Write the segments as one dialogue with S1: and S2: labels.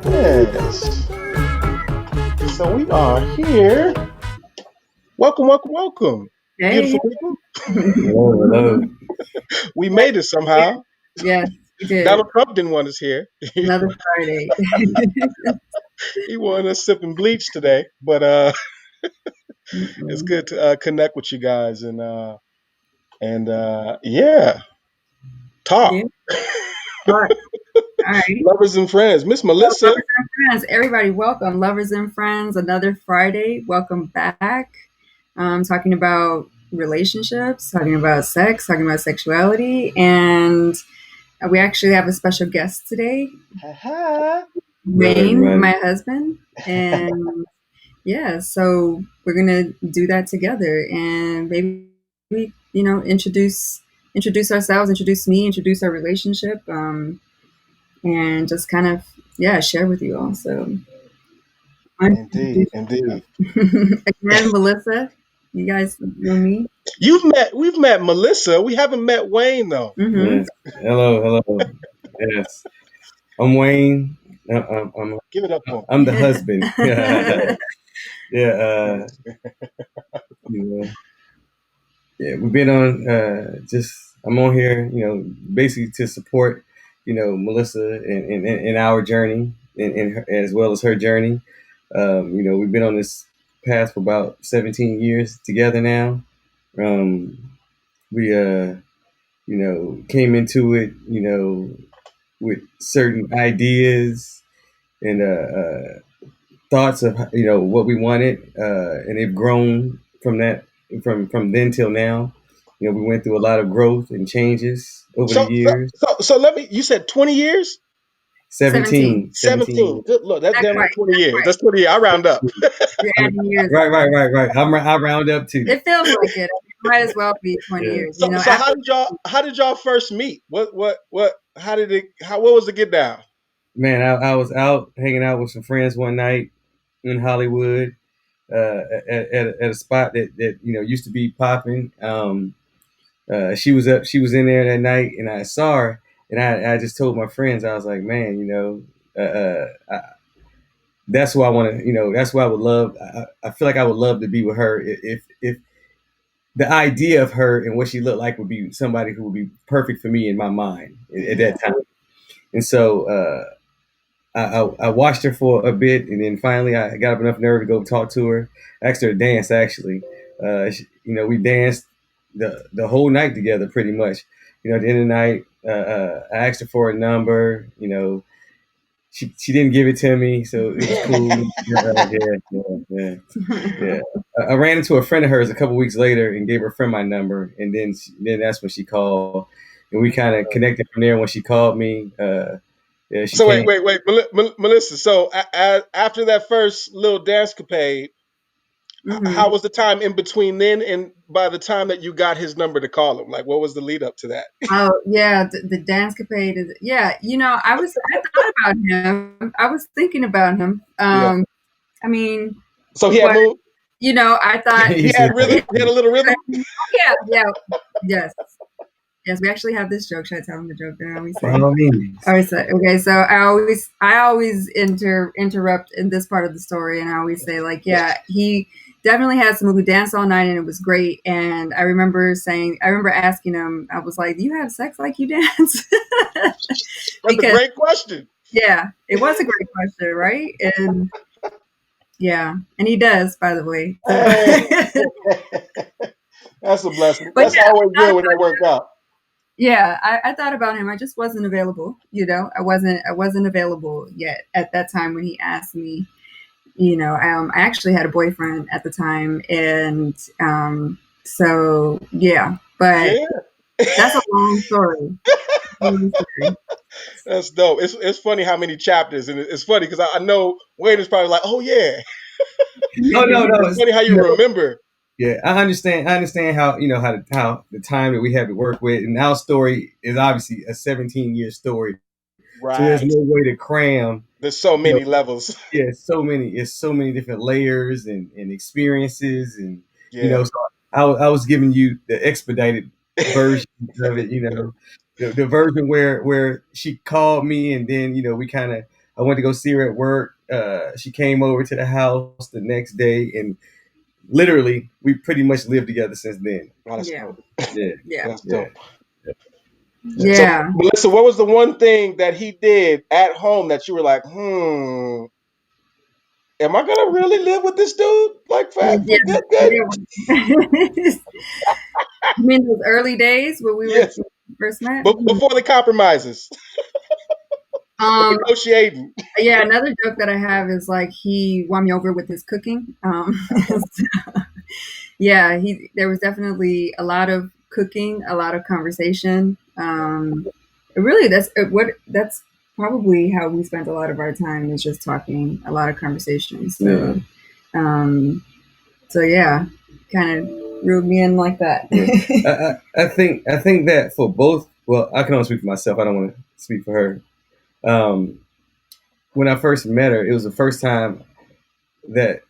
S1: Yes. So we are here. Welcome, welcome, welcome.
S2: Hey,
S1: Beautiful people.
S3: Hello, hello.
S1: We made it somehow.
S2: yes, we did.
S1: Donald Trump didn't want us here.
S2: Another Friday.
S1: He wanted us sipping bleach today. But it's
S2: Mm-mm.
S1: good to connect with you guys and yeah, talk.
S2: Yeah, all right.
S1: Lovers and friends. Miss
S2: So,
S1: Melissa.
S2: lovers and friends, everybody, welcome. Lovers and friends, another Friday. Welcome back. Talking about relationships, talking about sex, talking about sexuality, and we actually have a special guest today,
S1: Ha
S3: Hello,
S2: Wayne,
S3: everybody.
S2: my husband, and yeah, so we're gonna do that together, and maybe introduce ourselves, introduce me, introduce our relationship, and just kind of share with you all. So I'm
S1: Indeed, indeed.
S2: again, Melissa. You guys know me.
S1: We've met Melissa. We haven't met Wayne though.
S2: Hmm.
S3: Yes. Hello, hello. Yes. I'm Wayne.
S1: Give it up for
S3: I'm the husband. Yeah. Yeah. You know, yeah. We've been on. Just I'm on here. Basically to support. Melissa and our journey, as well as her journey. We've been on this path for about 17 years together now. We came into it, with certain ideas and thoughts of what we wanted, and they've grown from that, from then till now. We went through a lot of growth and changes over the
S1: So, so,
S3: years.
S1: so let me. You said 20 years,
S2: 17.
S3: 17
S1: 17. Good Lord, that's
S2: That's
S1: damn near
S2: right.
S1: 20
S2: That's
S1: years.
S2: right.
S1: That's 20 years. I round up.
S2: You're adding years.
S3: Right. I round up too.
S2: It feels like it. It might as well be 20
S3: Yeah.
S2: years.
S1: So, so
S2: After
S1: how did y'all first meet? How did it? What was the get down?
S3: Man, I was out hanging out with some friends one night in Hollywood, at a spot that used to be popping. She was up. She was in there that night, and I saw her, and I just told my friends, I was like, man, that's who I want to. That's who I would love. I feel like I would love to be with her, if the idea of her and what she looked like would be somebody who would be perfect for me in my mind at that time. And so I watched her for a bit, and then finally I got up enough nerve to go talk to her. I asked her to dance. Actually, we danced the whole night together, pretty much. At the end of the night, I asked her for a number. She didn't give it to me, so it was cool. Yeah. I ran into a friend of hers a couple weeks later and gave her friend my number, and then that's when she called, and we kind of connected from there. When she called me, she
S1: So
S3: came.
S1: wait, Melissa. So after that first little dance capade, how was the time in between then and by the time that you got his number to call him? Like, what was the lead up to that?
S2: Oh yeah, the dance capade is yeah. I thought about him. I was thinking about him.
S1: Yeah.
S2: I mean,
S1: So he had
S2: but
S1: moved.
S2: I thought
S3: He
S1: He
S3: said,
S1: had rhythm. He had a little rhythm.
S2: yeah, yes. Yes, we actually have this joke. Should I tell him the joke that I always
S3: by
S2: say?
S3: all means.
S2: I always say, okay, so I always interrupt in this part of the story, and I always say like, yeah, he definitely had some. We danced all night, and it was great. And I remember asking him, I was like, "Do you have sex like you dance?"
S1: That's a
S2: Because
S1: great question.
S2: yeah, it was a great question, right? And yeah, and he does, by the way.
S1: Hey,
S2: So.
S1: that's a blessing.
S2: But
S1: That's
S2: yeah,
S1: always good when that worked out.
S2: yeah, I thought about him. I just wasn't available. I wasn't available yet at that time when he asked me. I actually had a boyfriend at the time, and so yeah. But
S1: Yeah,
S2: that's a long story. Long story.
S1: that's dope. It's funny how many chapters, and it's funny because I know Wayne is probably like, oh yeah.
S3: Oh no,
S1: It's funny how you remember.
S3: yeah, I understand. I understand how how the time that we have to work with, and our story is obviously a 17-year story. So there's
S1: Right.
S3: no way to cram.
S1: There's so
S3: You know,
S1: many levels.
S3: yeah, it's so many different layers and experiences, and
S1: Yeah.
S3: so I was giving you the expedited version of it. The version where she called me, and then I went to go see her at work. She came over to the house the next day, and literally we pretty much lived together since then.
S1: Oh, that's
S2: Yeah,
S1: dope.
S3: Yeah,
S2: yeah,
S1: That's
S3: yeah.
S1: dope. So,
S2: yeah.
S1: Melissa, what was the one thing that he did at home that you were like, am I gonna really live with this dude like
S2: Yeah,
S1: for good? Good.
S2: yeah. You mean those early days when we were
S1: Yes.
S2: first met?
S1: But before the compromises, the
S2: Um,
S1: negotiating.
S2: yeah, another joke that I have is like he won me over with his cooking. Yeah, he there was definitely a lot of cooking, a lot of conversation. Really, that's probably how we spent a lot of our time is just talking, a lot of conversations.
S3: Yeah.
S2: Um, so yeah, kind of reeled me in like that.
S3: Yeah. I think that for both. Well, I can only speak for myself. I don't want to speak for her. Um, when I first met her, it was the first time that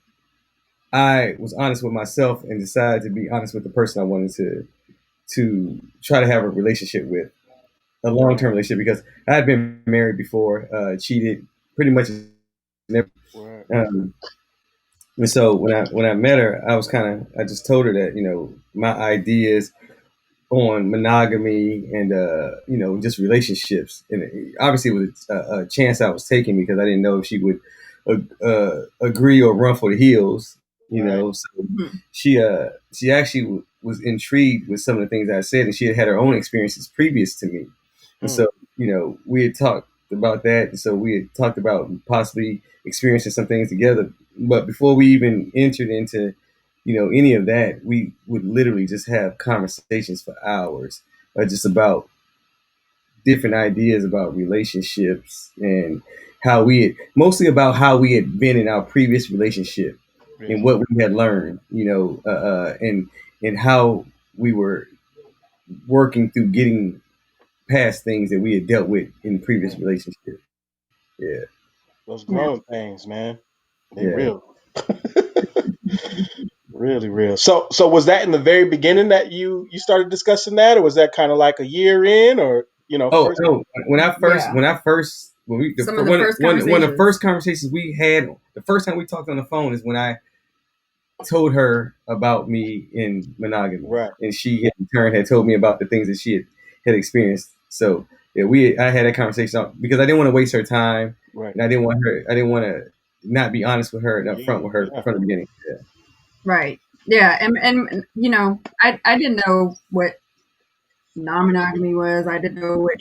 S3: I was honest with myself and decided to be honest with the person I wanted to try to have a relationship with, a long term relationship, because I had been married before, cheated, pretty much never.
S1: Right.
S3: Um, and so when I met her, I just told her that my ideas on monogamy and just relationships. And obviously it was a chance I was taking because I didn't know if she would agree or run for the hills. So she actually was intrigued with some of the things I said, and she had her own experiences previous to me. And so we had talked about that, and so we had talked about possibly experiencing some things together. But before we even entered into any of that, we would literally just have conversations for hours, just about different ideas about relationships and mostly about how we had been in our previous relationship and what we had learned, and how we were working through getting past things that we had dealt with in the previous relationship. Yeah.
S1: Those growing pains, man. They
S3: Yeah.
S1: real. Really real. So was that in the very beginning that you started discussing that, or was that kind of like a year in, or first?
S3: No. When I first one of the first conversations we had, the first time we talked on the phone is when I told her about me in monogamy,
S1: right?
S3: And she in turn had told me about the things that she had experienced. So yeah, I had that conversation because I didn't want to waste her time,
S1: right?
S3: And I didn't want to not be honest with her and upfront with her from the beginning. Yeah.
S2: Right. Yeah. And I didn't know what non-monogamy was. I didn't know what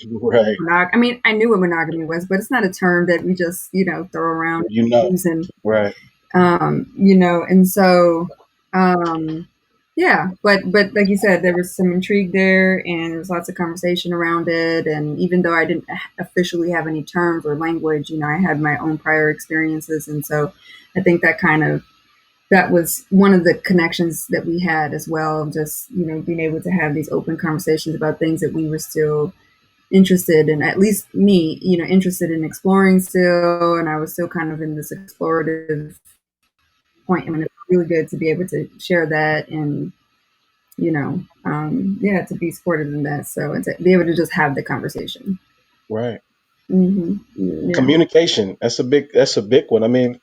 S2: I mean, I knew what monogamy was, but it's not a term that we just, throw around using.
S1: Right.
S2: And so yeah, but like you said, there was some intrigue there and there was lots of conversation around it. And even though I didn't officially have any terms or language, I had my own prior experiences. And so I think that was one of the connections that we had as well, just, being able to have these open conversations about things that we were still interested in, at least me, interested in exploring still. And I was still kind of in this explorative point. I mean, it's really good to be able to share that and, to be supportive in that. So, and to be able to just have the conversation.
S1: Right.
S2: Mm-hmm.
S1: Yeah. Communication. That's a big one. I mean,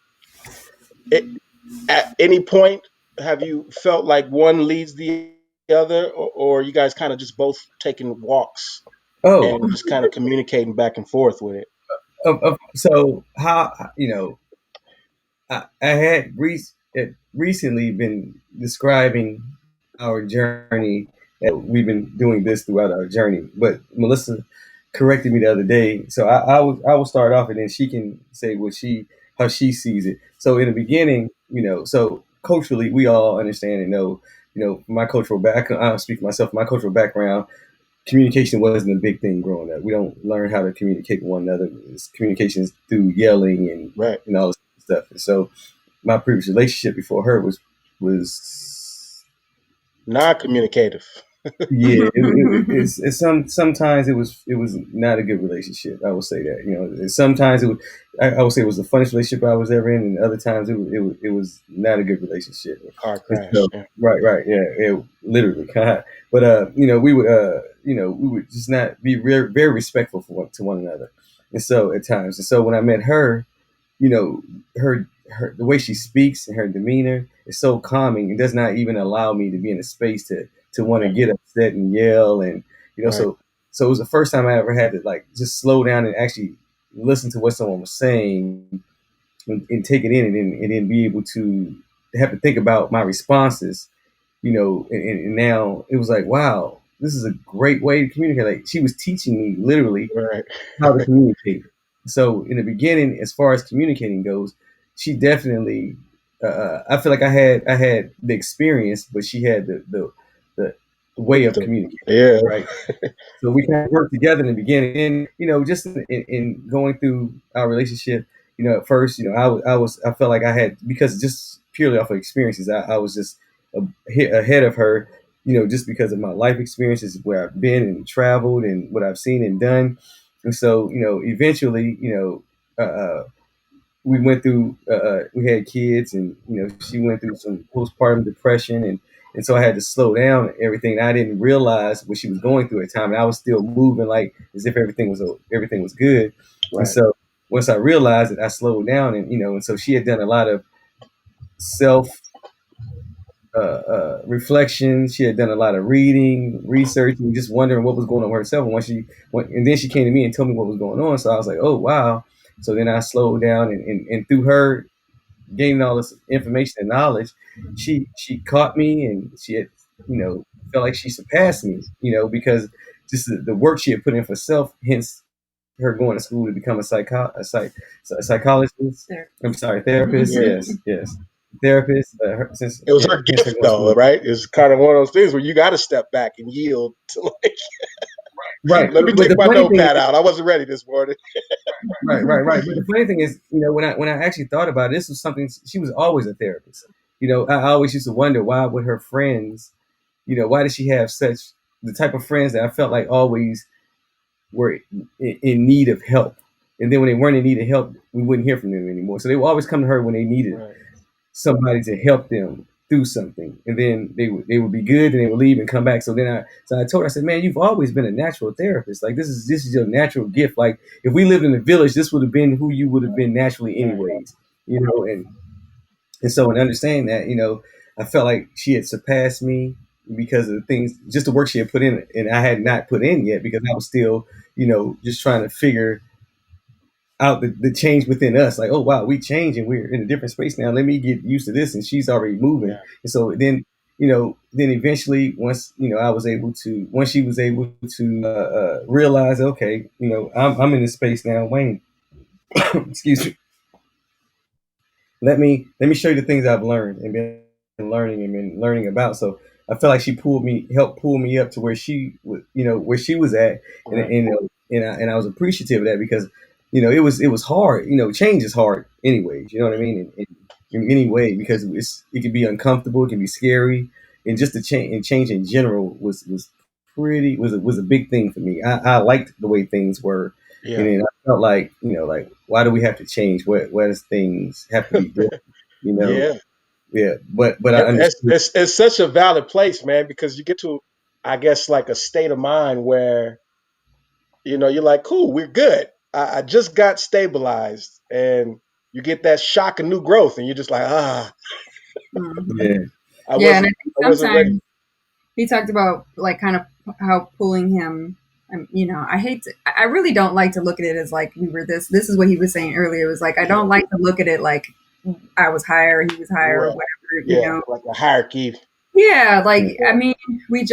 S1: at any point, have you felt like one leads the other, or you guys kind of just both taking walks and just kind of communicating back and forth with it?
S3: So how I had recently been describing our journey. We've been doing this throughout our journey, but Melissa corrected me the other day. So I will start off, and then she can say how she sees it. So in the beginning, so culturally, we all understand and know, my cultural background. I'll speak for myself. My cultural background, communication wasn't a big thing growing up. We don't learn how to communicate with one another. Communication is through yelling and all this stuff. And so my previous relationship before her was
S1: non-communicative.
S3: Yeah, sometimes it was not a good relationship. I will say that. Sometimes I would say it was the funniest relationship I was ever in, and other times it was not a good relationship.
S1: Car crash.
S3: So, yeah. Right, yeah, literally. But we would just not be very, very respectful to one another, and so at times, and so when I met her, her the way she speaks and her demeanor is so calming. It does not even allow me to be in a space to want to get upset and yell, and so it was the first time I ever had to just slow down and actually listen to what someone was saying and take it in, and then be able to have to think about my responses, and now it was like, wow, this is a great way to communicate. Like, she was teaching me literally how to communicate. So in the beginning, as far as communicating goes, she definitely, I feel like I had the experience, but she had the way of communicating.
S1: Yeah.
S3: Right. So we kind of worked together in the beginning, and just in going through our relationship, at first, I felt like I had, because just purely off of experiences, I was just ahead of her, just because of my life experiences, where I've been and traveled and what I've seen and done. And so, eventually, we went through, we had kids, and, she went through some postpartum depression, and so I had to slow down everything. I didn't realize what she was going through at the time, and I was still moving like as if everything was good. Right. And so once I realized it, I slowed down, and and so she had done a lot of self reflection. She had done a lot of reading, researching, just wondering what was going on with herself. And and then she came to me and told me what was going on. So I was like, oh wow. So then I slowed down, and through her gaining all this information and knowledge, she caught me, and she had, felt like she surpassed me, because just the work she had put in for self, hence her going to school to become a psychologist. I'm sorry, therapist.
S1: Yeah.
S3: Yes, therapist.
S1: It was her
S3: hence her
S1: gift,
S3: going to
S1: though,
S3: school.
S1: right? It's kind of one of those things where you got to step back and yield to, like,
S3: Right.
S1: let me
S3: But
S1: take
S3: the
S1: my
S3: funny thing
S1: notepad out. I wasn't ready this morning.
S3: Right. But the funny thing is, when I actually thought about it, this was something, she was always a therapist. I always used to wonder, why would her friends, why did she have such the type of friends that I felt like always were in need of help, and then when they weren't in need of help, we wouldn't hear from them anymore. So they would always come to her when they needed
S1: Right.
S3: somebody to help them through something, and then they would be good, and they would leave and come back. So I told her, I said, man, you've always been a natural therapist. Like, this is your natural gift. Like, if we lived in a village, this would have been who you would have been naturally anyways. And so in understanding that, I felt like she had surpassed me because of the things, just the work she had put in, and I had not put in yet, because I was still, just trying to figure out the change within us. Like, oh wow, we change and we're in a different space now. Let me get used to this, and she's already moving.
S1: Yeah.
S3: And so then eventually, once once she was able to realize, okay, I'm in this space now, Wayne. Excuse me. Let me show you the things I've learned and been learning about. So I felt like she helped pull me up to where where she was at,
S1: Right.
S3: and I was appreciative of that, because it was hard. Change is hard, anyways. You know what I mean? In many ways, because it can be uncomfortable, it can be scary, and just the change in general was a big thing for me. I liked the way things were.
S1: Yeah.
S3: And then I felt like, like, why do we have to change? Where does things have to be different?
S1: Yeah.
S3: Yeah. But I
S1: It's,
S3: understood.
S1: it's, it's such a valid place, man, because you get to, I guess, like a state of mind where, you're like, cool, we're good. I just got stabilized. And you get that shock of new growth. And you're just like,
S2: Mhm.
S3: Yeah.
S1: I
S2: Yeah, and I
S1: wasn't,
S2: think
S1: I wasn't ready.
S2: sometimes he talked about like kind of how pulling him. I hate to, I really don't like to look at it as like we were this. This is what he was saying earlier. It was like I don't like to look at it like I was higher, he was higher, or
S1: Right.
S2: whatever.
S1: Yeah. Like a hierarchy.
S2: Yeah, like
S3: Yeah.
S2: I mean, we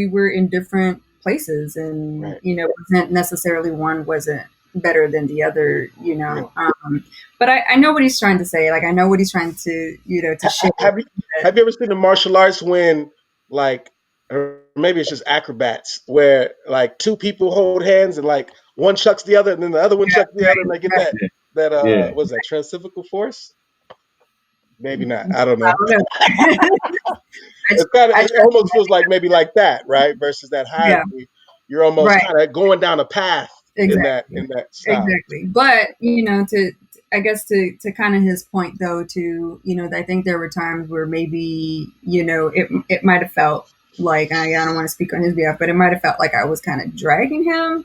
S2: were in different places, and
S1: Right.
S2: wasn't necessarily one wasn't better than the other.
S1: Yeah.
S2: But I know what he's trying to say. Like I know what he's trying to to share.
S1: Have you have you ever seen the martial arts when, like, or maybe it's just acrobats where, like, two people hold hands and, like, one chucks the other and then the other one
S2: Yeah,
S1: chucks the other and they get
S2: right,
S1: that
S3: Yeah.
S1: what is that, centrifugal force? Maybe not.
S2: right.
S1: I don't
S2: I
S1: know.
S2: don't know.
S1: It's kind of,
S2: I
S1: it
S2: trust
S1: almost feels like maybe like that, right? Versus that
S2: yeah,
S1: hierarchy. You're almost
S2: right,
S1: kind of going down a path in that
S2: exactly.
S1: in that style.
S2: Exactly. But, to I guess to kind of his point though, to, I think there were times where maybe, it might have felt like I don't want to speak on his behalf, but it might have felt like I was kind of dragging him,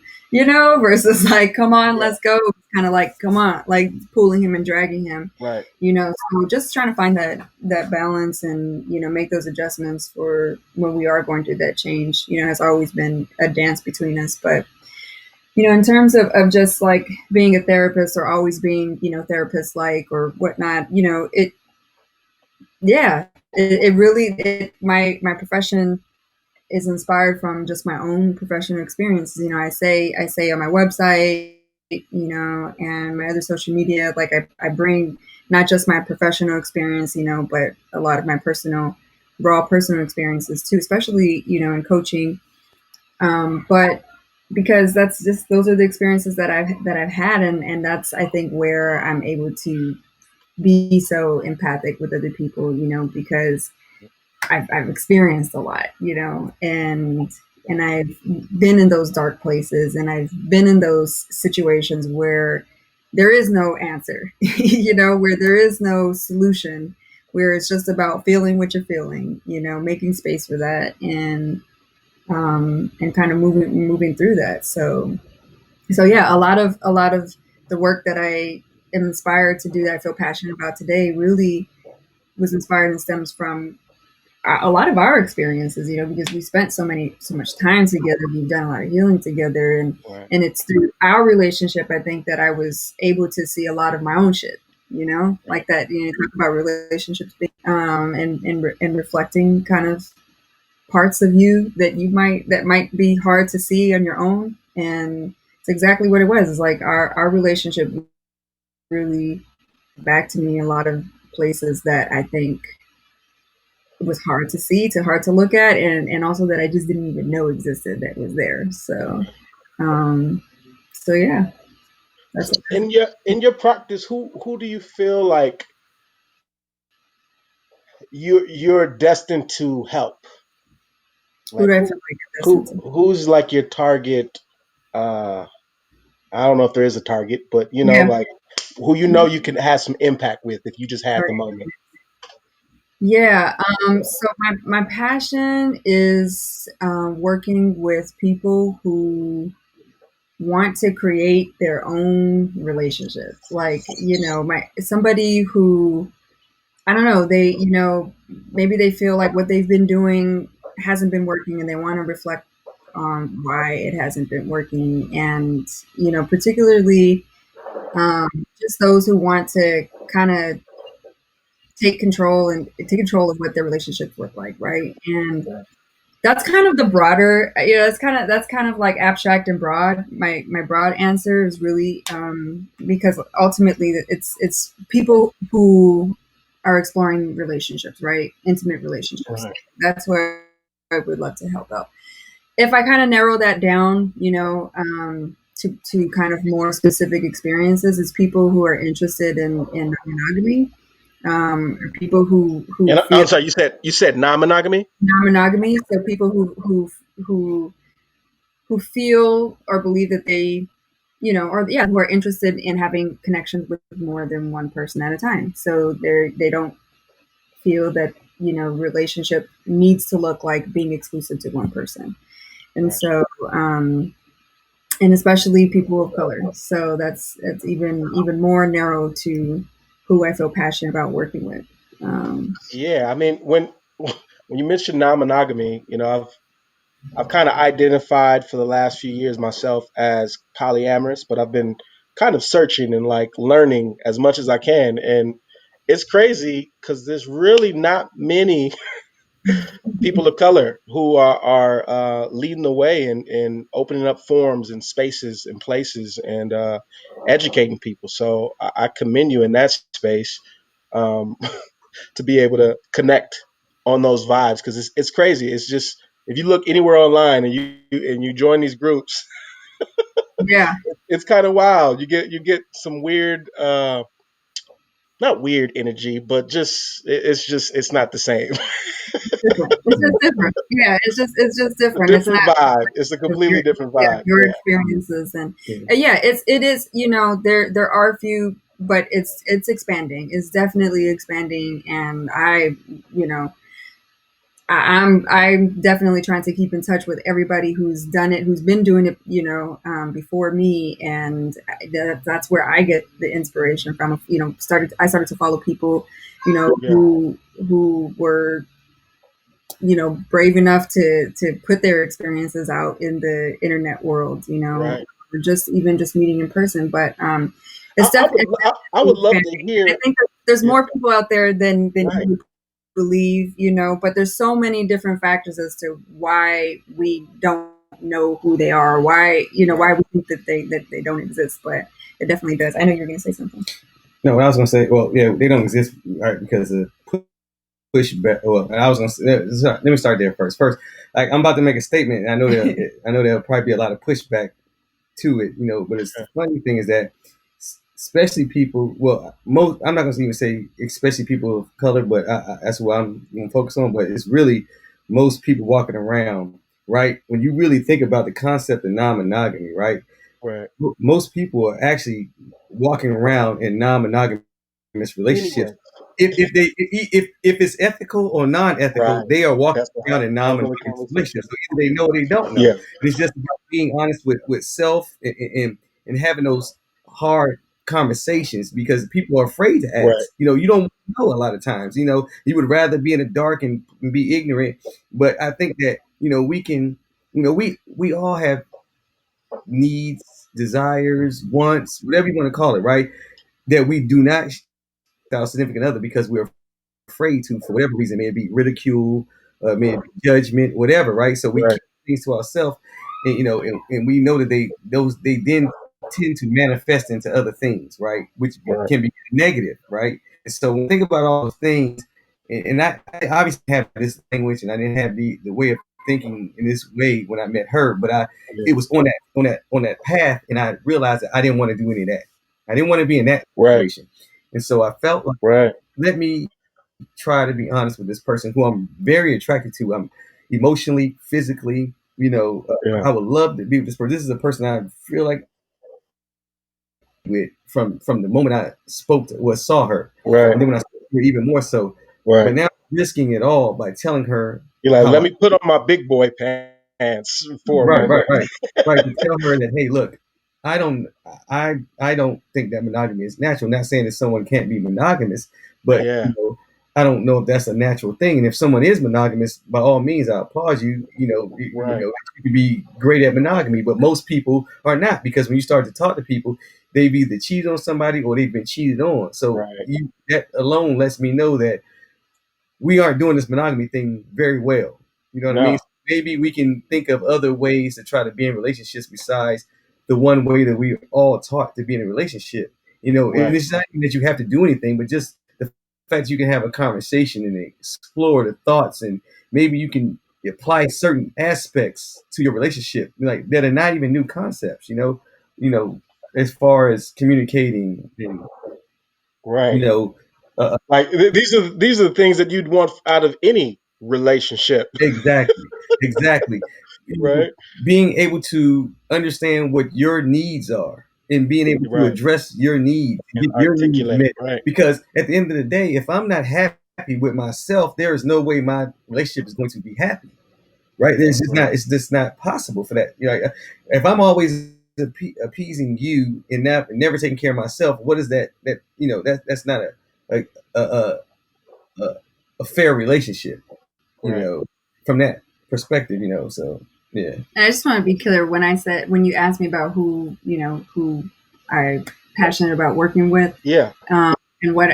S2: versus like, come on,
S1: Yeah.
S2: let's go. Kind of like, come on, like pulling him and dragging him,
S1: Right.
S2: So just trying to find that balance and, make those adjustments for when we are going through that change, has always been a dance between us. But in terms of just like being a therapist or always being, therapist like or whatnot, yeah, it really, my profession is inspired from just my own professional experiences. I say on my website, and my other social media, like I bring not just my professional experience, but a lot of my raw personal experiences too, especially, in coaching, but because that's just those are the experiences that I've had, and that's I think where I'm able to be so empathic with other people, because I've experienced a lot, and I've been in those dark places, and I've been in those situations where there is no answer, where there is no solution, where it's just about feeling what you're feeling, making space for that, and kind of moving through that. So yeah, a lot of the work that I am inspired to do, that I feel passionate about today, really was inspired and stems from a lot of our experiences, because we spent so much time together. We've done a lot of healing together,
S1: Right.
S2: and it's through our relationship, I think, that I was able to see a lot of my own shit, like that. Talk about relationships, and reflecting kind of parts of you that might be hard to see on your own. And it's exactly what it was. It's like our relationship really back to me a lot of places that I think was hard to see, hard to look at, and also that I just didn't even know existed, that was there. So yeah, that's
S1: So
S2: it.
S1: in your practice, who do you feel like you're destined to help?
S2: Who
S1: Like
S2: do I
S1: who
S2: feel like I'm
S1: who
S2: destined to?
S1: who's like your target? Uh, I don't know if there is a target, but
S2: Yeah.
S1: like who you can have some impact with if you just had the
S2: Target.
S1: moment.
S2: Yeah. So my passion is working with people who want to create their own relationships. Like, my somebody who, I don't know, they, maybe they feel like what they've been doing hasn't been working and they want to reflect on why it hasn't been working. And, particularly um, just those who want to kind of take control of what their relationships look like. Right. And that's kind of the broader, that's kind of like abstract and broad. My broad answer is really because ultimately it's people who are exploring relationships, right? Intimate relationships.
S1: Right.
S2: That's where I would love to help out. If I kind of narrow that down, to kind of more specific experiences, it's people who are interested in monogamy, or people who
S1: And
S2: feel
S1: I'm sorry, you said non-monogamy?
S2: non-monogamy. So people who who feel or believe that they, or yeah, who are interested in having connections with more than one person at a time. So they don't feel that relationship needs to look like being exclusive to one person. And
S1: Right.
S2: so and especially people of color. So that's even more narrow to who I feel passionate about working with.
S1: Yeah, I mean when you mention non-monogamy, I've kind of identified for the last few years myself as polyamorous, but I've been kind of searching and like learning as much as I can. And it's crazy because there's really not many people of color who are leading the way in opening up forums and spaces and places and educating people. So I commend you in that space, um, to be able to connect on those vibes because it's crazy. It's just if you look anywhere online and you join these groups,
S2: Yeah,
S1: it's kind of wild. You get some weird, not weird energy, but it's not the same.
S2: different. It's just different. Yeah, it's just
S1: It's a
S2: different. It's
S1: different
S2: not
S1: vibe. It's a
S2: of your,
S1: completely different
S2: yeah,
S1: vibe.
S2: your
S1: Yeah.
S2: experiences. And
S3: Yeah.
S2: yeah, it is, there are a few, but it's expanding. It's definitely expanding. And you know I'm definitely trying to keep in touch with everybody who's done it, who's been doing it, before me. And that's where I get the inspiration from. I started to follow people,
S1: Yeah.
S2: who were, brave enough to put their experiences out in the internet world,
S1: Right.
S2: or just meeting in person. But
S1: I,
S2: it's
S1: I would
S2: definitely
S1: I would love to
S2: expanding. I
S1: hear.
S2: think that there's
S1: Yeah.
S2: more people out there than
S1: Right.
S2: you believe, but there's so many different factors as to why we don't know who they are, why,
S1: Right.
S2: why we think that they don't exist. But it definitely does. I know you're going to say something.
S3: No, what I was gonna say, well, yeah, they don't exist, right, because of pushback. Well, and I was gonna say, let me start there first. First, like I'm about to make a statement, and I know there'll probably be a lot of pushback to it, But it's the funny thing is that, especially people, well, most I'm not gonna even say especially people of color, but that's what I'm gonna focus on. But it's really most people walking around, right? When you really think about the concept of non-monogamy, right?
S1: Right.
S3: Most people are actually walking around in non-monogamous relationships.
S1: Anyway.
S3: If it's ethical or non-ethical,
S1: Right.
S3: they are walking
S1: That's the
S3: around in
S1: whole other
S3: non-monogamous
S1: conversation.
S3: relationships. So either they know or they don't know.
S1: Yeah.
S3: And it's just about being honest with self and having those hard conversations because people are afraid to
S1: Right.
S3: ask. You don't know a lot of times. You would rather be in the dark and be ignorant. But I think that we can. We all have needs, desires, wants, whatever you want to call it, right? That we do not our significant other because we're afraid to, for whatever reason, may it be ridicule, may it be judgment, whatever, right? So we
S1: Right.
S3: keep things to ourselves, and we know that they then tend to manifest into other things, right? Which
S1: Right.
S3: can be negative, right? And so when I think about all those things, and I obviously have this language, and I didn't have the way of thinking in this way when I met her, but it was on that path, and I realized that I didn't want to do any of that. I didn't want to be in that
S1: Right.
S3: situation, and so I felt like,
S1: Right.
S3: let me try to be honest with this person who I'm very attracted to. I'm emotionally, physically,
S1: Yeah.
S3: I would love to be with this person. This is a person I feel like with from the moment I saw her,
S1: Right.
S3: and then when I saw her even more so. But
S1: Right.
S3: now I'm risking it all by telling her
S1: You're like,
S3: how
S1: let me put on my big boy pants for a
S3: right,
S1: moment.
S3: right, to tell her that, hey, look, I don't, I don't think that monogamy is natural. Not saying that someone can't be monogamous, but
S1: Yeah.
S3: I don't know if that's a natural thing. And if someone is monogamous, by all means, I applaud you.
S1: Right.
S3: You can be great at monogamy, but most people are not, because when you start to talk to people, they've either cheated on somebody or they've been cheated on. So
S1: Right.
S3: that alone lets me know that we aren't doing this monogamy thing very well. You know what I mean?
S1: No.
S3: So maybe we can think of other ways to try to be in relationships besides the one way that we all taught to be in a relationship. And
S1: Right.
S3: it's not even that you have to do anything, but just the fact you can have a conversation and explore the thoughts, and maybe you can apply certain aspects to your relationship, like that are not even new concepts. As far as communicating, and
S1: Right.
S3: you know,
S1: Like these are the things that you'd want out of any relationship.
S3: exactly, exactly.
S1: Right.
S3: Being able to understand what your needs are and being able to
S1: Right.
S3: address your needs,
S1: And
S3: get your needs
S1: articulate.
S3: met.
S1: Right.
S3: Because at the end of the day, if I'm not happy with myself, there is no way my relationship is going to be happy. Right?
S1: Right.
S3: It's just not possible for that. If I'm always appeasing you and never taking care of myself, what is that? That's not a a, a, a fair relationship.
S1: Right.
S3: From that perspective. So yeah.
S2: And I just want to be clear when you asked me about who I'm passionate about working with,
S1: Yeah.
S2: and and when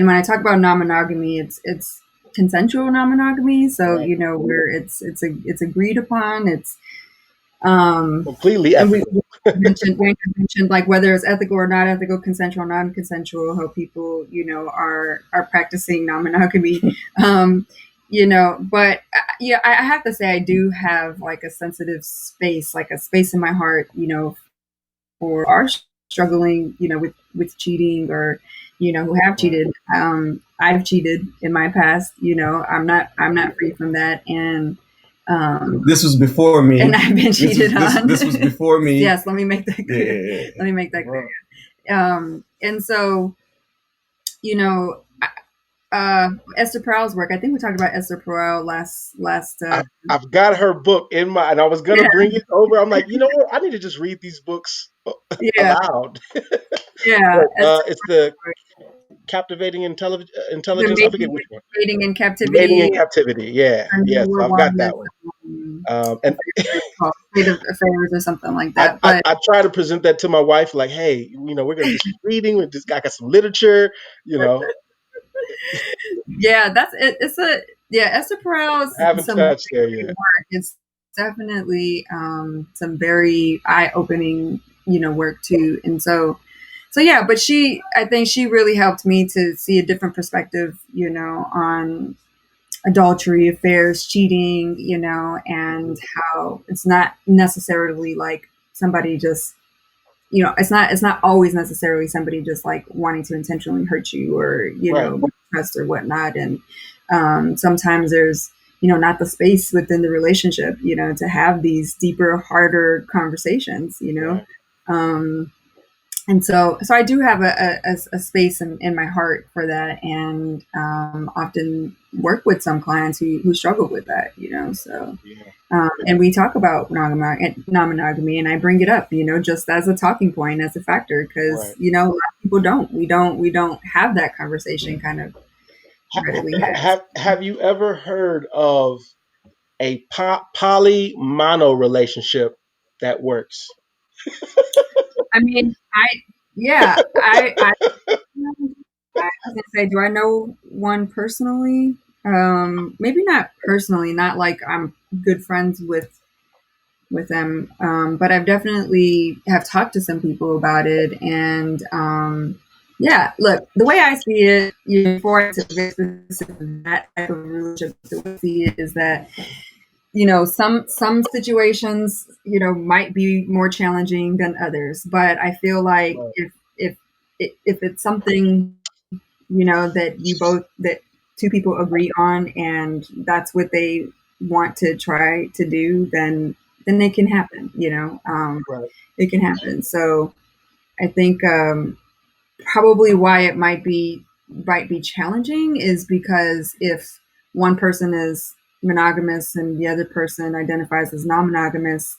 S2: I talk about non-monogamy, it's consensual non-monogamy. So
S1: Right.
S2: where it's agreed upon. It's
S1: Completely
S2: and we
S1: ethical.
S2: mentioned like whether it's ethical or not ethical, consensual, non-consensual, how people are practicing non-monogamy. But yeah, I have to say I do have like a sensitive space, like a space in my heart, for are struggling, with cheating, or who have cheated. I've cheated in my past. I'm not free from that, and
S3: This was before me.
S2: and I've been cheated on.
S3: This was before me.
S2: Yes, let me make that clear.
S3: Yeah.
S2: Let me make that clear.
S1: Right.
S2: And so, Esther Perel's work. I think we talked about Esther Perel last.
S1: I've got her book in my, and I was gonna bring it over. I'm like, you know what? I need to just read these books
S2: Yeah,
S1: aloud.
S2: yeah.
S1: But, it's the Captivating Intelligence. I forget which one.
S2: Mating in
S1: Mating in
S2: Captivity.
S1: Captivity. Yeah.
S2: And
S1: Yes,
S2: the
S1: I've got
S2: one
S1: that
S2: that's
S1: one.
S2: I
S1: And
S2: forget what it's called, State of Affairs or something like
S1: I,
S2: that.
S1: I,
S2: But
S1: I try to present that to my wife, like, hey, we're gonna do some reading. We just got some literature.
S2: yeah, that's it. Esther Perel's
S1: I haven't
S2: some
S1: touched there
S2: great
S1: yet.
S2: work. It's definitely some very eye-opening, work too. And so yeah, but I think she really helped me to see a different perspective, on adultery, affairs, cheating, and how it's not necessarily like somebody just, it's not always necessarily somebody just like wanting to intentionally hurt you, or,
S1: Right.
S2: trust or whatnot. And sometimes there's, not the space within the relationship, to have these deeper, harder conversations,
S1: Right.
S2: Um, and so I do have a space in my heart for that, and often work with some clients who struggle with that, so
S1: Yeah.
S2: and we talk about non-monogamy, and I bring it up, just as a talking point, as a factor, because
S1: Right.
S2: a lot of people we don't have that conversation kind of readily had.
S1: Have you ever heard of a poly mono relationship that works?
S2: I mean, yeah, I was gonna say, do I know one personally? Maybe not personally, not like I'm good friends with them, but I've definitely have talked to some people about it, and yeah, look, the way I see it, before I get to that type of relationship, the way I see it is that some situations might be more challenging than others, but I feel like
S1: Right.
S2: if it's something that two people agree on, and that's what they want to try to do, then it can happen.
S1: Right.
S2: It can happen. So I think probably why it might be challenging is because if one person is monogamous and the other person identifies as non-monogamous,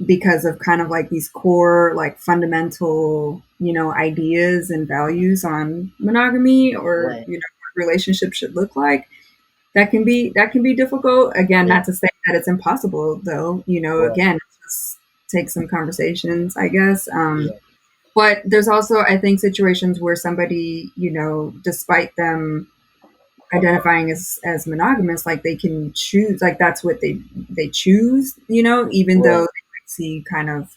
S2: because of kind of like these core, like fundamental, ideas and values on monogamy, or
S1: Right.
S2: what relationship should look like, that can be difficult. Again,
S1: Yeah.
S2: not to say that it's impossible, though.
S1: Right.
S2: Again, just take some conversations, I guess.
S1: Yeah.
S2: But there's also, I think, situations where somebody, despite them identifying as monogamous, like they can choose, like that's what they choose, even though
S1: Right.
S2: they might see kind of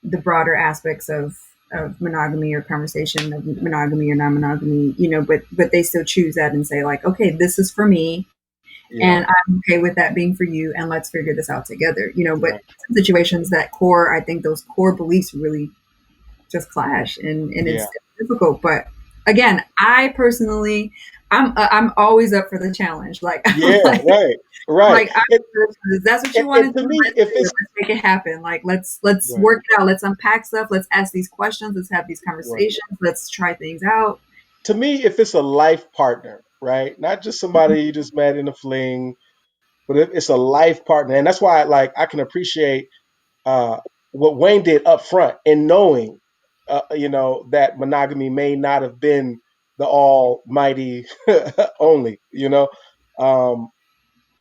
S2: the broader aspects of monogamy, or conversation of monogamy or non-monogamy, but they still choose that and say, like, okay, this is for me,
S1: Yeah.
S2: and I'm okay with that being for you, and let's figure this out together. But
S1: Right.
S2: some situations, I think those core beliefs really just clash, and
S1: Yeah.
S2: it's difficult. But again, I personally, I'm always up for the challenge. Like, I'm
S1: Yeah.
S2: like,
S1: Right. Right.
S2: like, if that's what you want
S1: And
S2: to
S1: to
S2: do,
S1: me,
S2: let's
S1: if
S2: do it.
S1: it's
S2: Let's make it happen. Like, let's
S1: right.
S2: work it out. Let's unpack stuff. Let's ask these questions. Let's have these
S1: Right.
S2: conversations. Let's try things out.
S1: To me, if it's a life partner, right, not just somebody you just met in a fling, but if it's a life partner, and that's why, like, I can appreciate uh, what Wayne did up front in knowing, that monogamy may not have been the almighty only, um,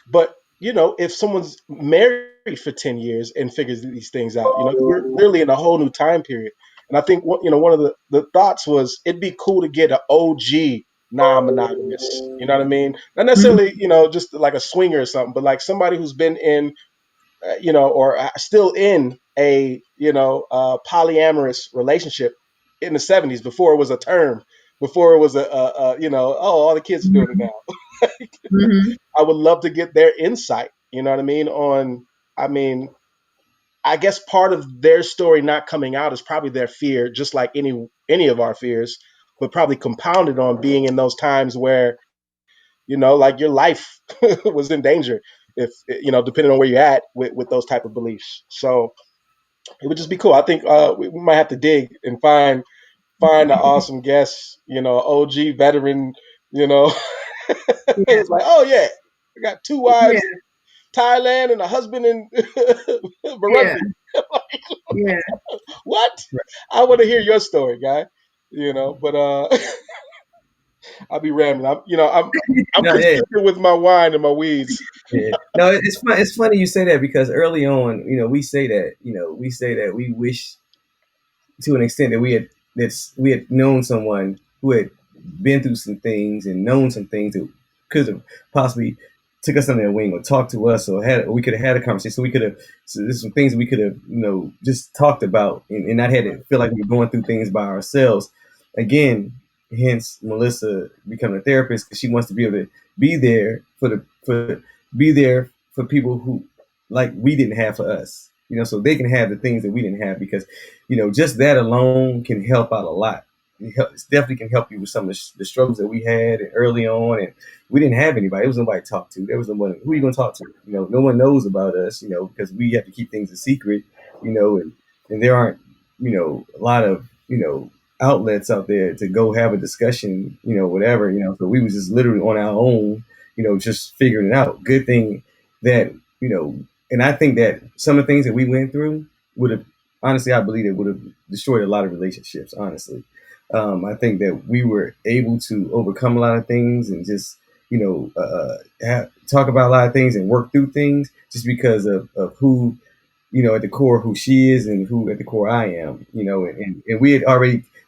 S1: but if someone's married for 10 years and figures these things out, you're literally in a whole new time period. And I think one of the thoughts was it'd be cool to get an OG non-monogamous, you know what I mean? Not necessarily,
S2: Mhm.
S1: just like a swinger or something, but like somebody who's been in or still in a polyamorous relationship in the 70s, before it was a term, before it was oh, all the kids are doing it
S2: Mhm.
S1: now.
S2: Mhm.
S1: I would love to get their insight, you know what I mean, I mean, I guess part of their story not coming out is probably their fear, just like any of our fears, but probably compounded on being in those times where, like your life was in danger, if depending on where you're at with those type of beliefs. So it would just be cool. I think we might have to dig and find an awesome guest, OG veteran, you know.
S2: Yeah.
S1: It's like, oh yeah, I got two
S2: Yeah.
S1: wives in Thailand and a husband in
S2: Yeah.
S1: Burundi.
S2: Yeah.
S1: What?
S3: Right.
S1: I want to hear your story, guy. But I'll be rambling. I'm
S3: No, yeah,
S1: consistent with my wine and my weeds.
S3: yeah. No, it's fun. It's funny you say that because early on, we say that we wish to an extent that we had known someone who had been through some things and known some things that could have possibly took us under their wing or talked to us, or we could have had a conversation. So there's some things we could have just talked about, and not had to feel like we were going through things by ourselves. Again, hence Melissa becoming a therapist, because she wants to be able to be there be there for people who, like, we didn't have for us, so they can have the things that we didn't have, because just that alone can help out a lot. It definitely can help you with some of the struggles that we had early on, and we didn't have anybody. There was nobody to talk to. There was nobody. Who are you going to talk to? No one knows about us. Because we have to keep things a secret. And there aren't a lot of outlets out there to go have a discussion, whatever, so we was just literally on our own, just figuring it out. Good thing that, and I think that some of the things that we went through would have, honestly, I believe it would have destroyed a lot of relationships, honestly. I think that we were able to overcome a lot of things and just, talk about a lot of things and work through things just because of who, at the core, who she is and who at the core I am, and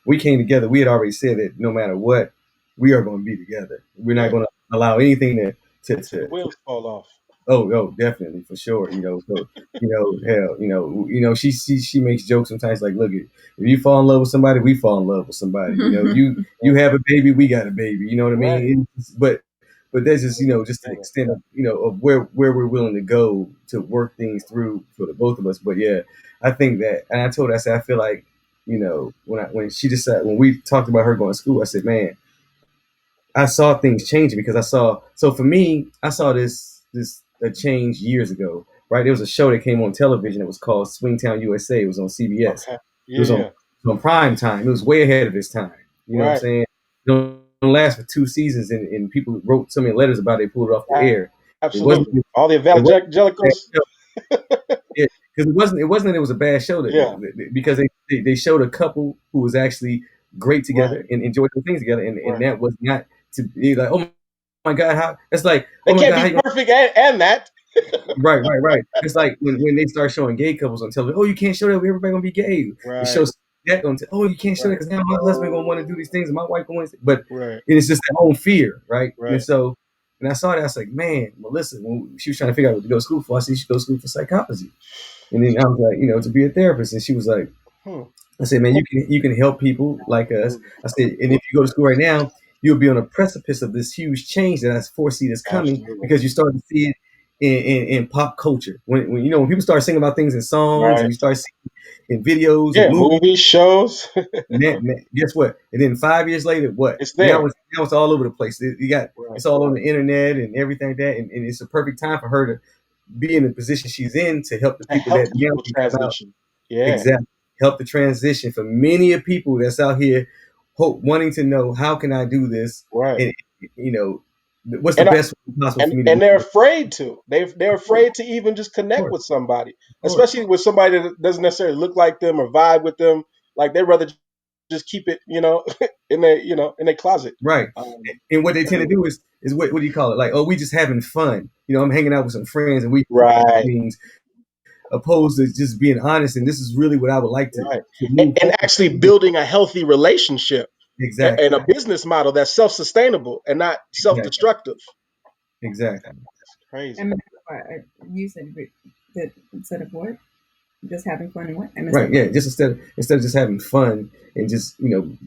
S3: we came together. We had already said that no matter what, we are going to be together. We're not going to allow anything to
S1: Wheels fall off.
S3: Oh, definitely, for sure. So, hell, she makes jokes sometimes like, look, if you fall in love with somebody, we fall in love with somebody. You have a baby, we got a baby. You know what I mean? Right. But that's just, just the extent of, of where we're willing to go to work things through for the both of us. But yeah, I think that, and I told her, I said, I feel like, when she decided, when we talked about her going to school, I said, man, I saw things changing because so for me, I saw this a change years ago, right? There was a show that came on television. It was called Swingtown USA. It was on CBS.
S1: Okay.
S3: It was on prime time. It was way ahead of its time. You know what I'm saying? It don't last for 2 seasons, and people wrote so many letters about it, they pulled it off the air.
S1: Absolutely. All the evangelicals.
S3: Yeah, because it wasn't that it was a bad show, because they showed a couple who was actually great together and enjoyed the things together, and that was not to be like, oh my God, how it's like,
S1: they can't be perfect and that.
S3: Right. It's like when they start showing gay couples on television. Oh, you can't show that. Everybody gonna be gay.
S1: Right.
S3: It shows that on. Oh, you can't show that because now my husband gonna want to do these things and my wife going. But it's just their own fear, right? And so, when I saw that, I was like, man, Melissa, when she was trying to figure out what to go to school for, I said she should go to school for psychology. And then I was like, to be a therapist, and she was like, I said, man, you can help people like us. I said, and if you go to school right now, you'll be on a precipice of this huge change that I foresee that's coming because you start to see it in pop culture. When when people start singing about things in songs and you start seeing in videos and
S1: movies, shows.
S3: Guess what? And then 5 years later, what?
S1: It's there.
S3: Now it's all over the place. It's all on the internet and everything like that. And it's a perfect time for her to be in the position she's in to help the people that young people transition. Exactly. Help the transition for many of people that's out here wanting to know, how can I do this?
S1: Right.
S3: And what's the best possible for me to do?
S1: And they're afraid to. They're afraid to even just connect with somebody, especially with somebody that doesn't necessarily look like them or vibe with them. Like they'd rather just keep it, in their closet.
S3: Right. And what they tend to do is what do you call it? Like, oh, we just having fun. I'm hanging out with some friends and we things, opposed to just being honest. And this is really what I would like to
S1: and actually building a healthy relationship.
S3: Exactly.
S1: And a business model that's self-sustainable and not self-destructive.
S3: Exactly.
S1: That's crazy.
S2: And you said that instead of what? Just having fun and what?
S3: Right. Yeah. Just instead of just having fun and just going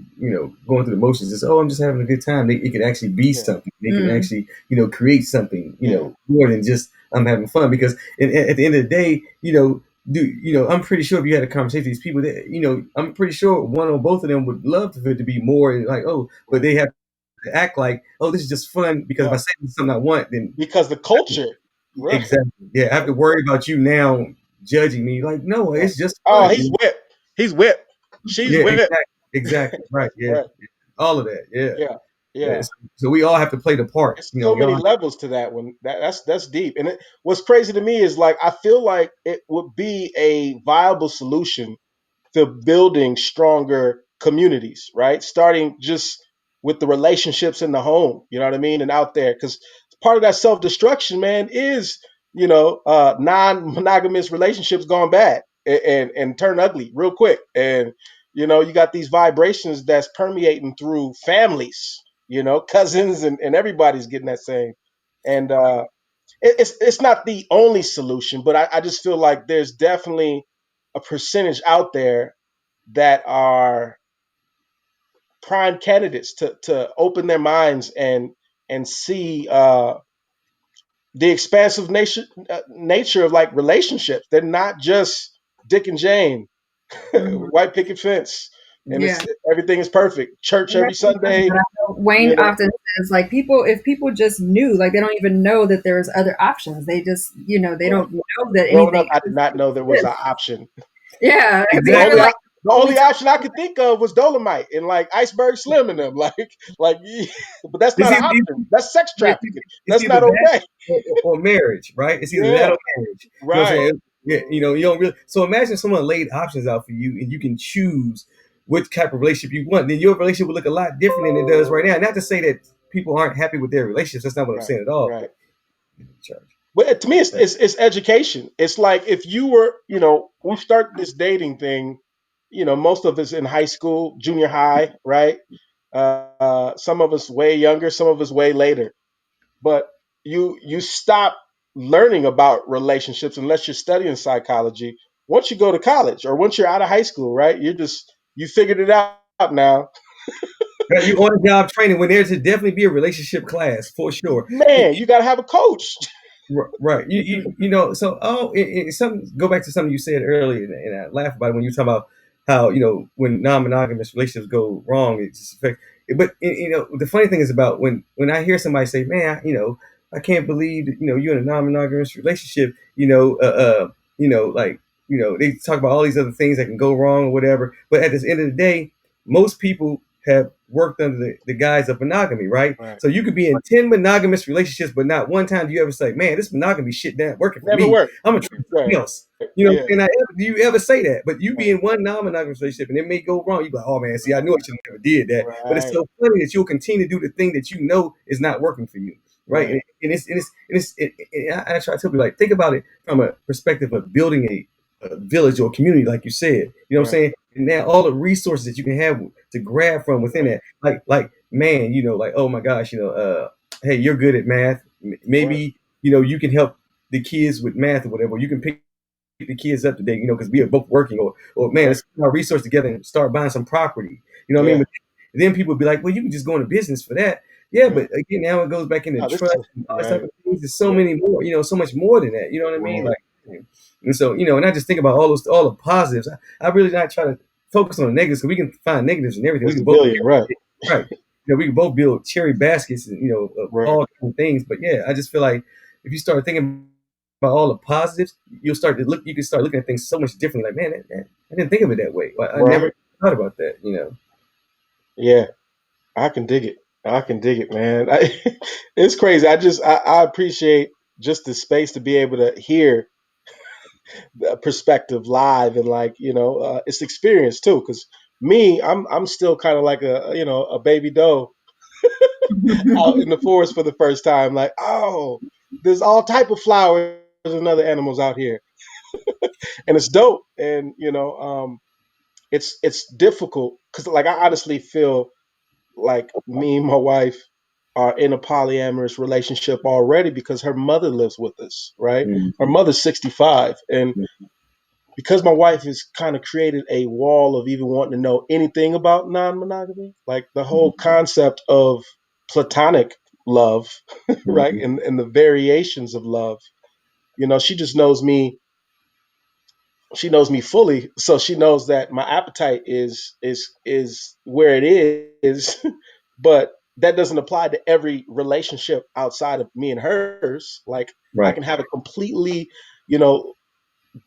S3: through the motions, just I'm just having a good time. It could actually be something. They can actually create something more than just I'm having fun. Because at the end of the day, I'm pretty sure if you had a conversation with these people, that I'm pretty sure one or both of them would love for it to be more and like, but they have to act like, this is just fun because if I say something I want, then
S1: because the culture.
S3: Exactly. Yeah, I have to worry about you now judging me. Like, no, it's just fun.
S1: He's whipped. She's whipped.
S3: Exactly. Right. Yeah.
S1: Right.
S3: All of that.
S1: Yeah.
S3: So we all have to play the part.
S1: There's so many levels to that one. That's deep. And what's crazy to me is like I feel like it would be a viable solution to building stronger communities, right? Starting just with the relationships in the home, you know what I mean, and out there, because part of that self-destruction, man, is non-monogamous relationships gone bad and turn ugly real quick, and you got these vibrations that's permeating through families, cousins and everybody's getting that same, and it's not the only solution, but I just feel like there's definitely a percentage out there that are prime candidates to open their minds and see the expansive nature of like relationships. They're not just Dick and Jane, white picket fence, and everything is perfect. Church every Sunday.
S2: Wayne often says, like, if people just knew, like, they don't even know that there's other options. They just, they don't know that anything.
S1: I did not know there was an option.
S2: Yeah,
S3: exactly.
S1: The only option I could think of was Dolomite and like Iceberg Slim and them. Like, but that's
S3: It's
S1: not an
S3: either,
S1: option. That's sex trafficking.
S3: it's
S1: That's
S3: either
S1: not
S3: that
S1: okay.
S3: or marriage, right? It's either that
S1: Yeah,
S3: or marriage. You know what I'm
S1: right,
S3: saying? Yeah, you know, you don't really. So imagine someone laid options out for you, and you can choose what type of relationship you want. Then your relationship would look a lot different than it does right now. Not to say that people aren't happy with their relationships. That's not what I'm
S1: right,
S3: saying at all.
S1: right.
S3: But charge.
S1: But to me, it's education. It's like if you were, we start this dating thing. Most of us in high school, junior high, right? Some of us way younger, some of us way later. But you stop learning about relationships unless you're studying psychology. Once you go to college or once you're out of high school, right? You figured it out now.
S3: Right, you on job training when there should definitely be a relationship class for sure.
S1: Man, you got to have a coach.
S3: Right. You know, so something go back to something you said earlier, and I laugh about it when you talk about how, when non-monogamous relationships go wrong, it just affects. But the funny thing is about when I hear somebody say, "Man, I can't believe that, you're in a non-monogamous relationship," like, they talk about all these other things that can go wrong or whatever. But at the end of the day, most people have worked under the guise of monogamy, right?
S1: Right.
S3: So you could be in 10 monogamous relationships, but not one time do you ever say, "Man, this monogamy shit not working for
S1: Never
S3: me.
S1: worked.
S3: I'm gonna try something
S1: Right.
S3: else." You know what
S1: Yeah.
S3: I'm saying? Do you ever say that? But you be
S1: Right.
S3: in one non-monogamous relationship and it may go wrong. You be like, "Oh man, see, I knew I should have never did that." But it's
S1: Right.
S3: so funny that you'll continue to do the thing that you know is not working for you, right?
S1: Right.
S3: I try to tell people, like, think about it from a perspective of building a village or community, like you said. You know what I'm
S1: Right.
S3: saying? And now all the resources that you can have to grab from within that, like man, like, oh my gosh, hey, you're good at math.
S1: Right.
S3: Maybe you can help the kids with math or whatever. You can pick the kids up today, because we are both working, or man,
S1: Right.
S3: let's put our resources together and start buying some property. You know what I
S1: Yeah.
S3: mean? But then people would be like, well, you can just go into business for that. Yeah,
S1: Right.
S3: but again, now it goes back into
S1: Oh, this
S3: trust
S1: is
S3: and all this type
S1: right.
S3: of things. There's so
S1: Yeah.
S3: many more, so much more than that. You know what I mean?
S1: Right.
S3: Like, and so, and I just think about all the positives. I really not try to focus on the negatives, because we can find negatives in everything. We
S1: There's a
S3: can both,
S1: billion. Right.
S3: right. We can both build cherry baskets and, of
S1: Right.
S3: all kinds of things. But yeah, I just feel like if you start thinking about all the positives, you can start looking at things so much differently. Like, man, I didn't think of it that way. I
S1: Right.
S3: never thought about that.
S1: Yeah. I can dig it. I can dig it, man. It's crazy. I appreciate just the space to be able to hear the perspective live and like it's experience too. Because me, I'm still kind of like a baby doe out in the forest for the first time. Like, oh, there's all type of flowers and other animals out here, and it's dope. And it's difficult because like I honestly feel like me and my wife are in a polyamorous relationship already because her mother lives with us, right? Her
S3: Mm-hmm.
S1: mother's 65, and because my wife has kind of created a wall of even wanting to know anything about non-monogamy, like the whole concept of platonic love, right?
S3: Mm-hmm.
S1: And the variations of love. She just knows me. She knows me fully, so she knows that my appetite is where it is, but that doesn't apply to every relationship outside of me and hers. Like I
S3: Right.
S1: can have a completely, you know,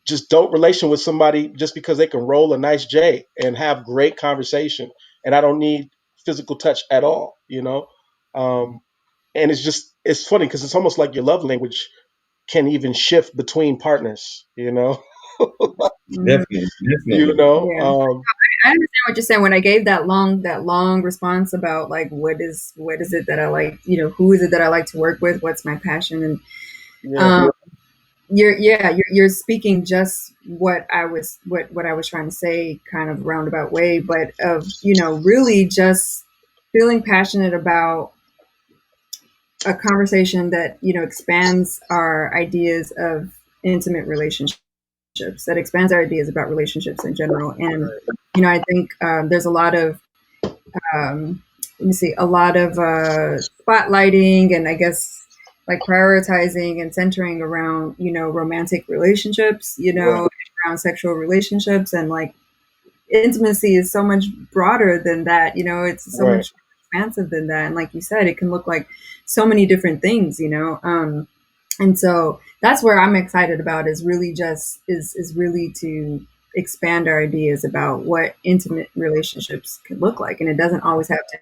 S1: just dope relation with somebody just because they can roll a nice J and have great conversation, and I don't need physical touch at all. Um, and it's funny because it's almost like your love language can even shift between partners.
S2: Mm,
S3: Definitely.
S1: you
S3: Definitely.
S1: know,
S2: yeah.
S1: um,
S2: I understand what you're saying. When I gave that long response about like what is it that I like, who is it that I like to work with, what's my passion, and
S1: yeah,
S2: um, you're speaking just what I was trying to say, kind of roundabout way, but of really just feeling passionate about a conversation that expands our ideas of intimate relationships, that expands our ideas about relationships in general. And I think there's a lot of let me see, a lot of spotlighting, and I guess like prioritizing and centering around romantic relationships,
S1: right,
S2: around sexual relationships, and like intimacy is so much broader than that. It's so
S1: right.
S2: much expansive than that, and like you said, it can look like so many different things. And so that's where I'm excited about, is really just is really to expand our ideas about what intimate relationships could look like. And it doesn't always have to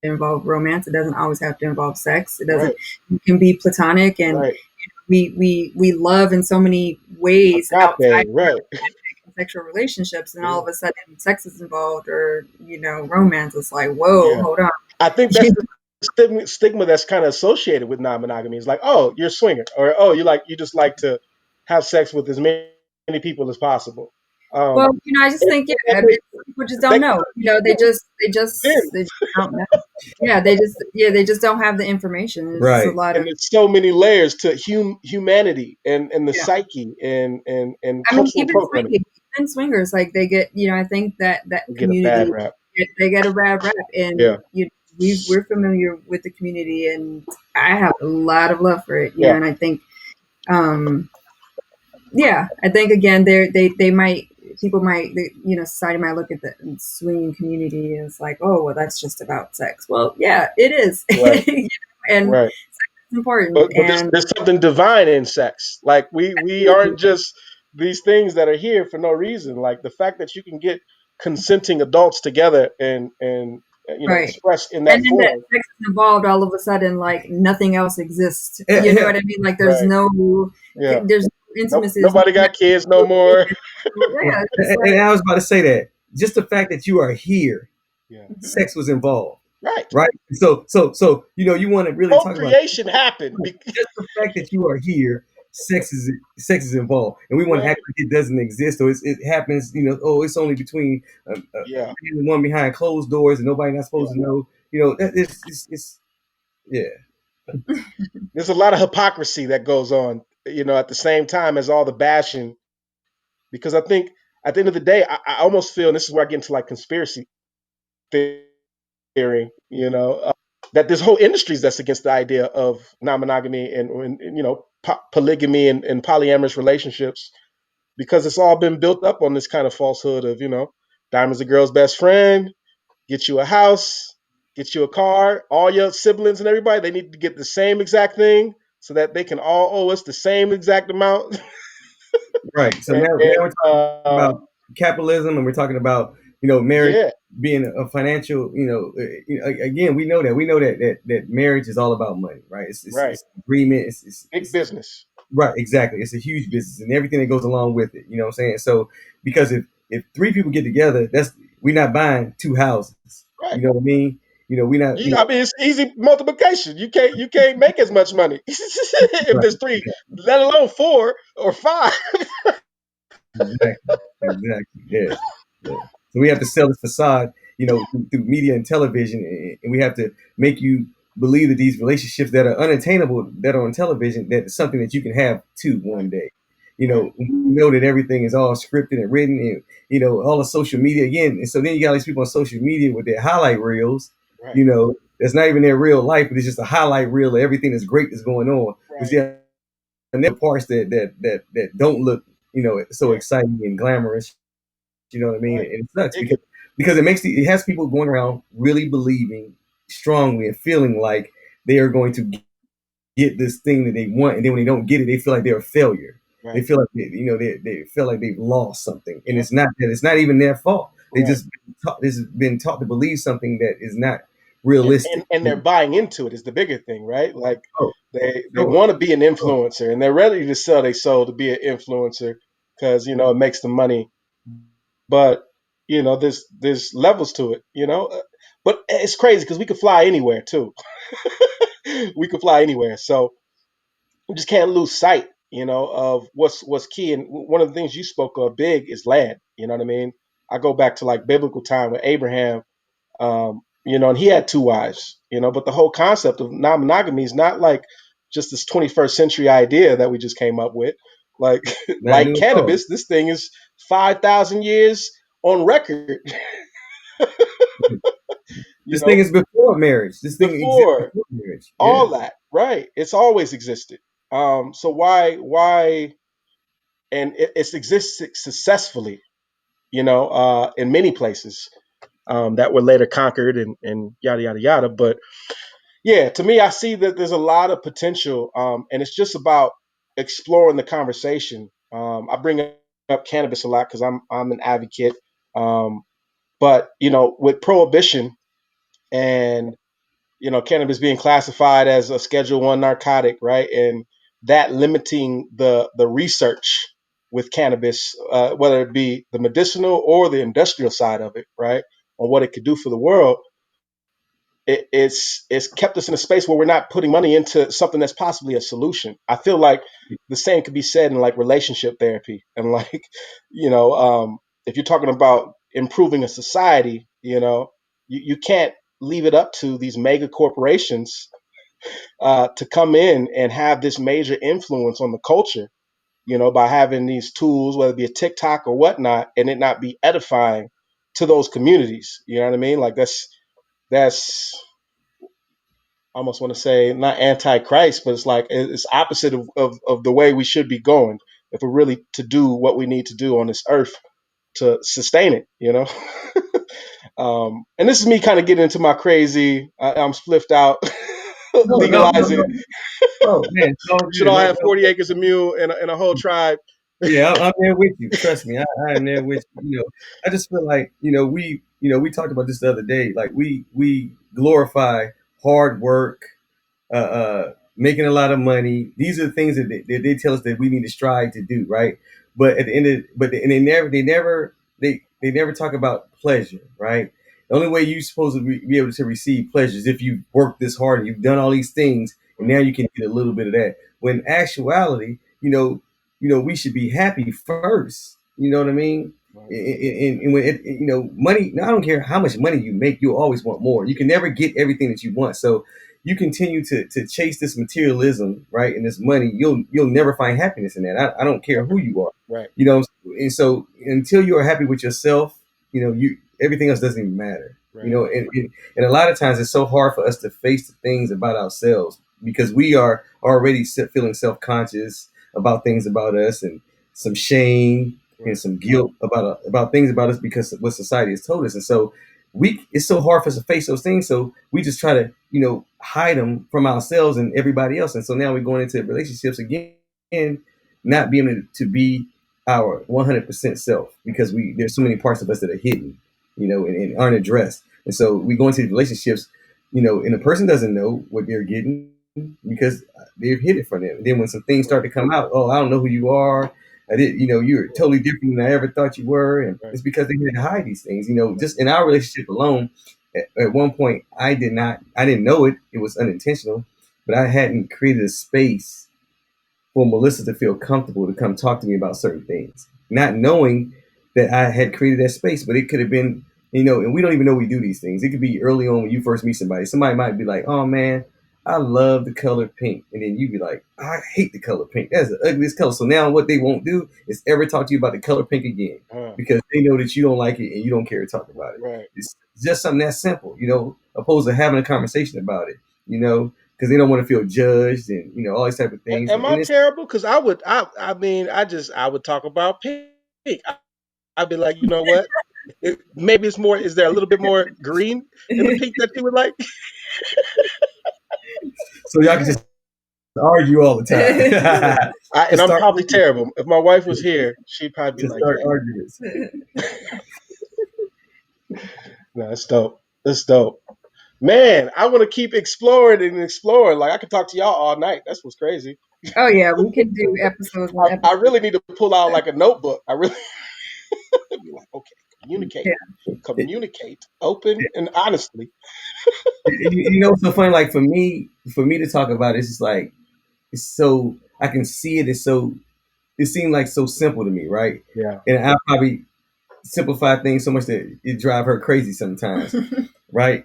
S2: involve romance. It doesn't always have to involve sex. It doesn't.
S1: Right.
S2: It can be platonic, and
S1: Right.
S2: we love in so many ways outside
S1: Agape. Right.
S2: of sexual relationships, and all of a sudden sex is involved, or romance. It's like, whoa,
S1: Yeah.
S2: hold on.
S1: I think that's the stigma that's kind of associated with non-monogamy. It's like, oh, you're a swinger, or oh, you just like to have sex with as many people as possible.
S2: Well,
S1: Um,
S2: I just
S1: and,
S2: think
S1: and
S2: people just don't
S1: they
S2: know. They just don't know. Yeah, they just don't have the information. There's just a
S3: Right.
S2: lot
S1: and
S2: of
S1: there's so many layers to humanity and the
S2: yeah.
S1: psyche and
S2: I mean,
S1: cultural programming.
S2: even swingers, like they get, I think that
S1: We get a bad
S2: community,
S1: rap.
S2: they get a bad rap, and
S1: Yeah.
S2: we're familiar with the community, and I have a lot of love for it,
S1: Yeah.
S2: and I think, I think again, they might people might society might look at the swinging community as like, oh well, that's just about sex. Well, yeah, it is,
S1: Right.
S2: and
S1: Right.
S2: it's important,
S1: But
S2: and
S1: there's something divine in sex. Like we aren't just these things that are here for no reason. Like the fact that you can get consenting adults together and
S2: right.
S1: express in
S2: And
S1: that
S2: then that
S1: form.
S2: sex is involved, all of a sudden, like nothing else exists.
S3: Yeah,
S2: You know
S3: yeah.
S2: what I mean? Like
S1: Right. Yeah.
S2: there's no intimacy. There's
S1: Nobody got kids no more.
S2: yeah, it's
S3: And
S2: like
S3: I was about to say that just the fact that you are here,
S1: Yeah.
S3: sex was involved,
S1: Right.
S3: right? So you want to really talk about
S1: Procreation happened.
S3: just the fact that you are here. Sex is involved, and we want to
S1: Right.
S3: act like it doesn't exist, or it happens. Oh, it's only between a
S1: Yeah.
S3: man and one behind closed doors, and nobody not supposed to know. That it's yeah.
S1: There's a lot of hypocrisy that goes on, at the same time as all the bashing. Because I think at the end of the day, I almost feel, and this is where I get into like conspiracy theory, that there's whole industries that's against the idea of non-monogamy and polygamy and polyamorous relationships, because it's all been built up on this kind of falsehood of, diamond's a girl's best friend, get you a house, get you a car, all your siblings and everybody, they need to get the same exact thing so that they can all owe us the same exact amount.
S3: Right. So
S1: and,
S3: now
S1: and
S3: we're talking about capitalism, and we're talking about marriage
S1: yeah,
S3: being a financial. Again, we know that marriage is all about money, right?
S1: right.
S3: It's agreement.
S1: Big business.
S3: Right. Exactly. It's a huge business and everything that goes along with it. You know what I'm saying? So because if three people get together, we're not buying two houses.
S1: Right.
S3: You know what I mean? We're not.
S1: I mean, it's easy multiplication. You can't make as much money if
S3: Right.
S1: there's three, let alone four or five.
S3: Exactly. Exactly. Yeah. Yeah. So we have to sell this facade, through media and television, and we have to make you believe that these relationships that are unattainable, that are on television, that it's something that you can have too one day. We know that everything is all scripted and written, and all the social media again. And so then you got all these people on social media with their highlight reels.
S1: Right.
S3: It's not even their real life, but it's just a highlight reel of everything that's great that's going on.
S1: Right.
S3: Which and there are parts that don't look, so exciting and glamorous. You know what I mean?
S1: Right.
S3: And it sucks because it has people going around really believing strongly and feeling like they are going to get this thing that they want, and then when they don't get it, they feel like they're a failure.
S1: Right.
S3: They feel like they feel like they've lost something, and it's not that. It's not even their fault. They just been taught to believe something that is not realistic,
S1: and they're buying into it is the bigger thing, right? Like they
S3: sure.
S1: want to be an influencer, and they're ready to sell their soul to be an influencer because it makes them money. But there's levels to it, But it's crazy because we could fly anywhere too. We could fly anywhere, so we just can't lose sight, of what's key. And one of the things you spoke of big is land. You know what I mean? I go back to like biblical time with Abraham, and he had two wives, but the whole concept of non-monogamy is not like just this 21st century idea that we just came up with. Like
S3: Not new
S1: like
S3: at all.
S1: cannabis, this thing is 5,000 years on record.
S3: This thing is before marriage. This thing exists
S1: Before
S3: before marriage. Yeah.
S1: all that, right? It's always existed. So why? And it's existed successfully, in many places that were later conquered and yada yada yada. But yeah, to me, I see that there's a lot of potential, and it's just about exploring the conversation. I bring up cannabis a lot because I'm an advocate. Um, but with prohibition and cannabis being classified as a Schedule One narcotic, right, and that limiting the research with cannabis, whether it be the medicinal or the industrial side of it, right, on what it could do for the world, it's kept us in a space where we're not putting money into something that's possibly a solution. I feel like the same could be said in like relationship therapy and like if you're talking about improving a society, you can't leave it up to these mega corporations to come in and have this major influence on the culture, by having these tools, whether it be a TikTok or whatnot, and it not be edifying to those communities. You know what I mean? Like that's I almost want to say not anti-Christ, but it's like it's opposite of the way we should be going if we're really to do what we need to do on this earth to sustain it. And this is me kind of getting into my crazy, I'm spliffed out, legalizing.
S3: No. Oh man, it's all
S1: Should
S3: good.
S1: all
S3: No,
S1: have
S3: no.
S1: 40 acres of mule and a whole tribe.
S3: Yeah, I'm there with you. Trust me, I am there with you. I just feel like we talked about this the other day. Like we glorify hard work, making a lot of money. These are the things that they tell us that we need to strive to do, right? But at the end of, and they never talk about pleasure, right? The only way you're supposed to be able to receive pleasure is if you've worked this hard and you've done all these things, and now you can get a little bit of that. When in actuality, we should be happy first. You know what I mean? And when money. Now I don't care how much money you make, you'll always want more. You can never get everything that you want. So you continue to chase this materialism, right, and this money, you'll never find happiness in that. I don't care who you are,
S1: Right.
S3: And so until you are happy with yourself, you everything else doesn't even matter.
S1: Right.
S3: And a lot of times it's so hard for us to face the things about ourselves because we are already feeling self-conscious about things about us and some shame and some guilt about things about us because of what society has told us. And so it's so hard for us to face those things. So we just try to, hide them from ourselves and everybody else. And so now we're going into relationships again, not being able to be our 100% self because there's so many parts of us that are hidden, and aren't addressed. And so we go into these relationships, and the person doesn't know what they're getting because they've hid it from them. And then when some things start to come out, oh, I don't know who you are. You're totally different than I ever thought you were. And it's because they had to hide these things, just in our relationship alone. At one point, I didn't know it. It was unintentional, but I hadn't created a space for Melissa to feel comfortable to come talk to me about certain things, not knowing that I had created that space. But it could have been, and we don't even know we do these things. It could be early on when you first meet somebody. Somebody might be like, oh man, I love the color pink. And then you'd be like, I hate the color pink. That's the ugliest color. So now what they won't do is ever talk to you about the color pink again because they know that you don't like it and you don't care to talk about it.
S1: Right.
S3: It's just something that simple, opposed to having a conversation about it, because they don't want to feel judged and, all these type of things.
S1: Am I terrible? Because I would talk about pink. I'd be like, you know what? Maybe it's more. Is there a little bit more green in the pink that you would like?
S3: So y'all can just argue all the time.
S1: And I'm probably terrible. If my wife was here, she'd probably be like,
S3: start arguments.
S1: No, it's dope. It's dope. Man, I want to keep exploring and exploring. Like I could talk to y'all all night. That's what's crazy.
S2: Oh yeah, we can do episodes.
S1: I really need to pull out like a notebook. I really be like, okay, communicate, open and honestly.
S3: It's so funny. Like for me to talk about it, it's just like it's so I can see it. It seemed like so simple to me, right?
S1: Yeah.
S3: And I probably simplify things so much that it drive her crazy sometimes, right?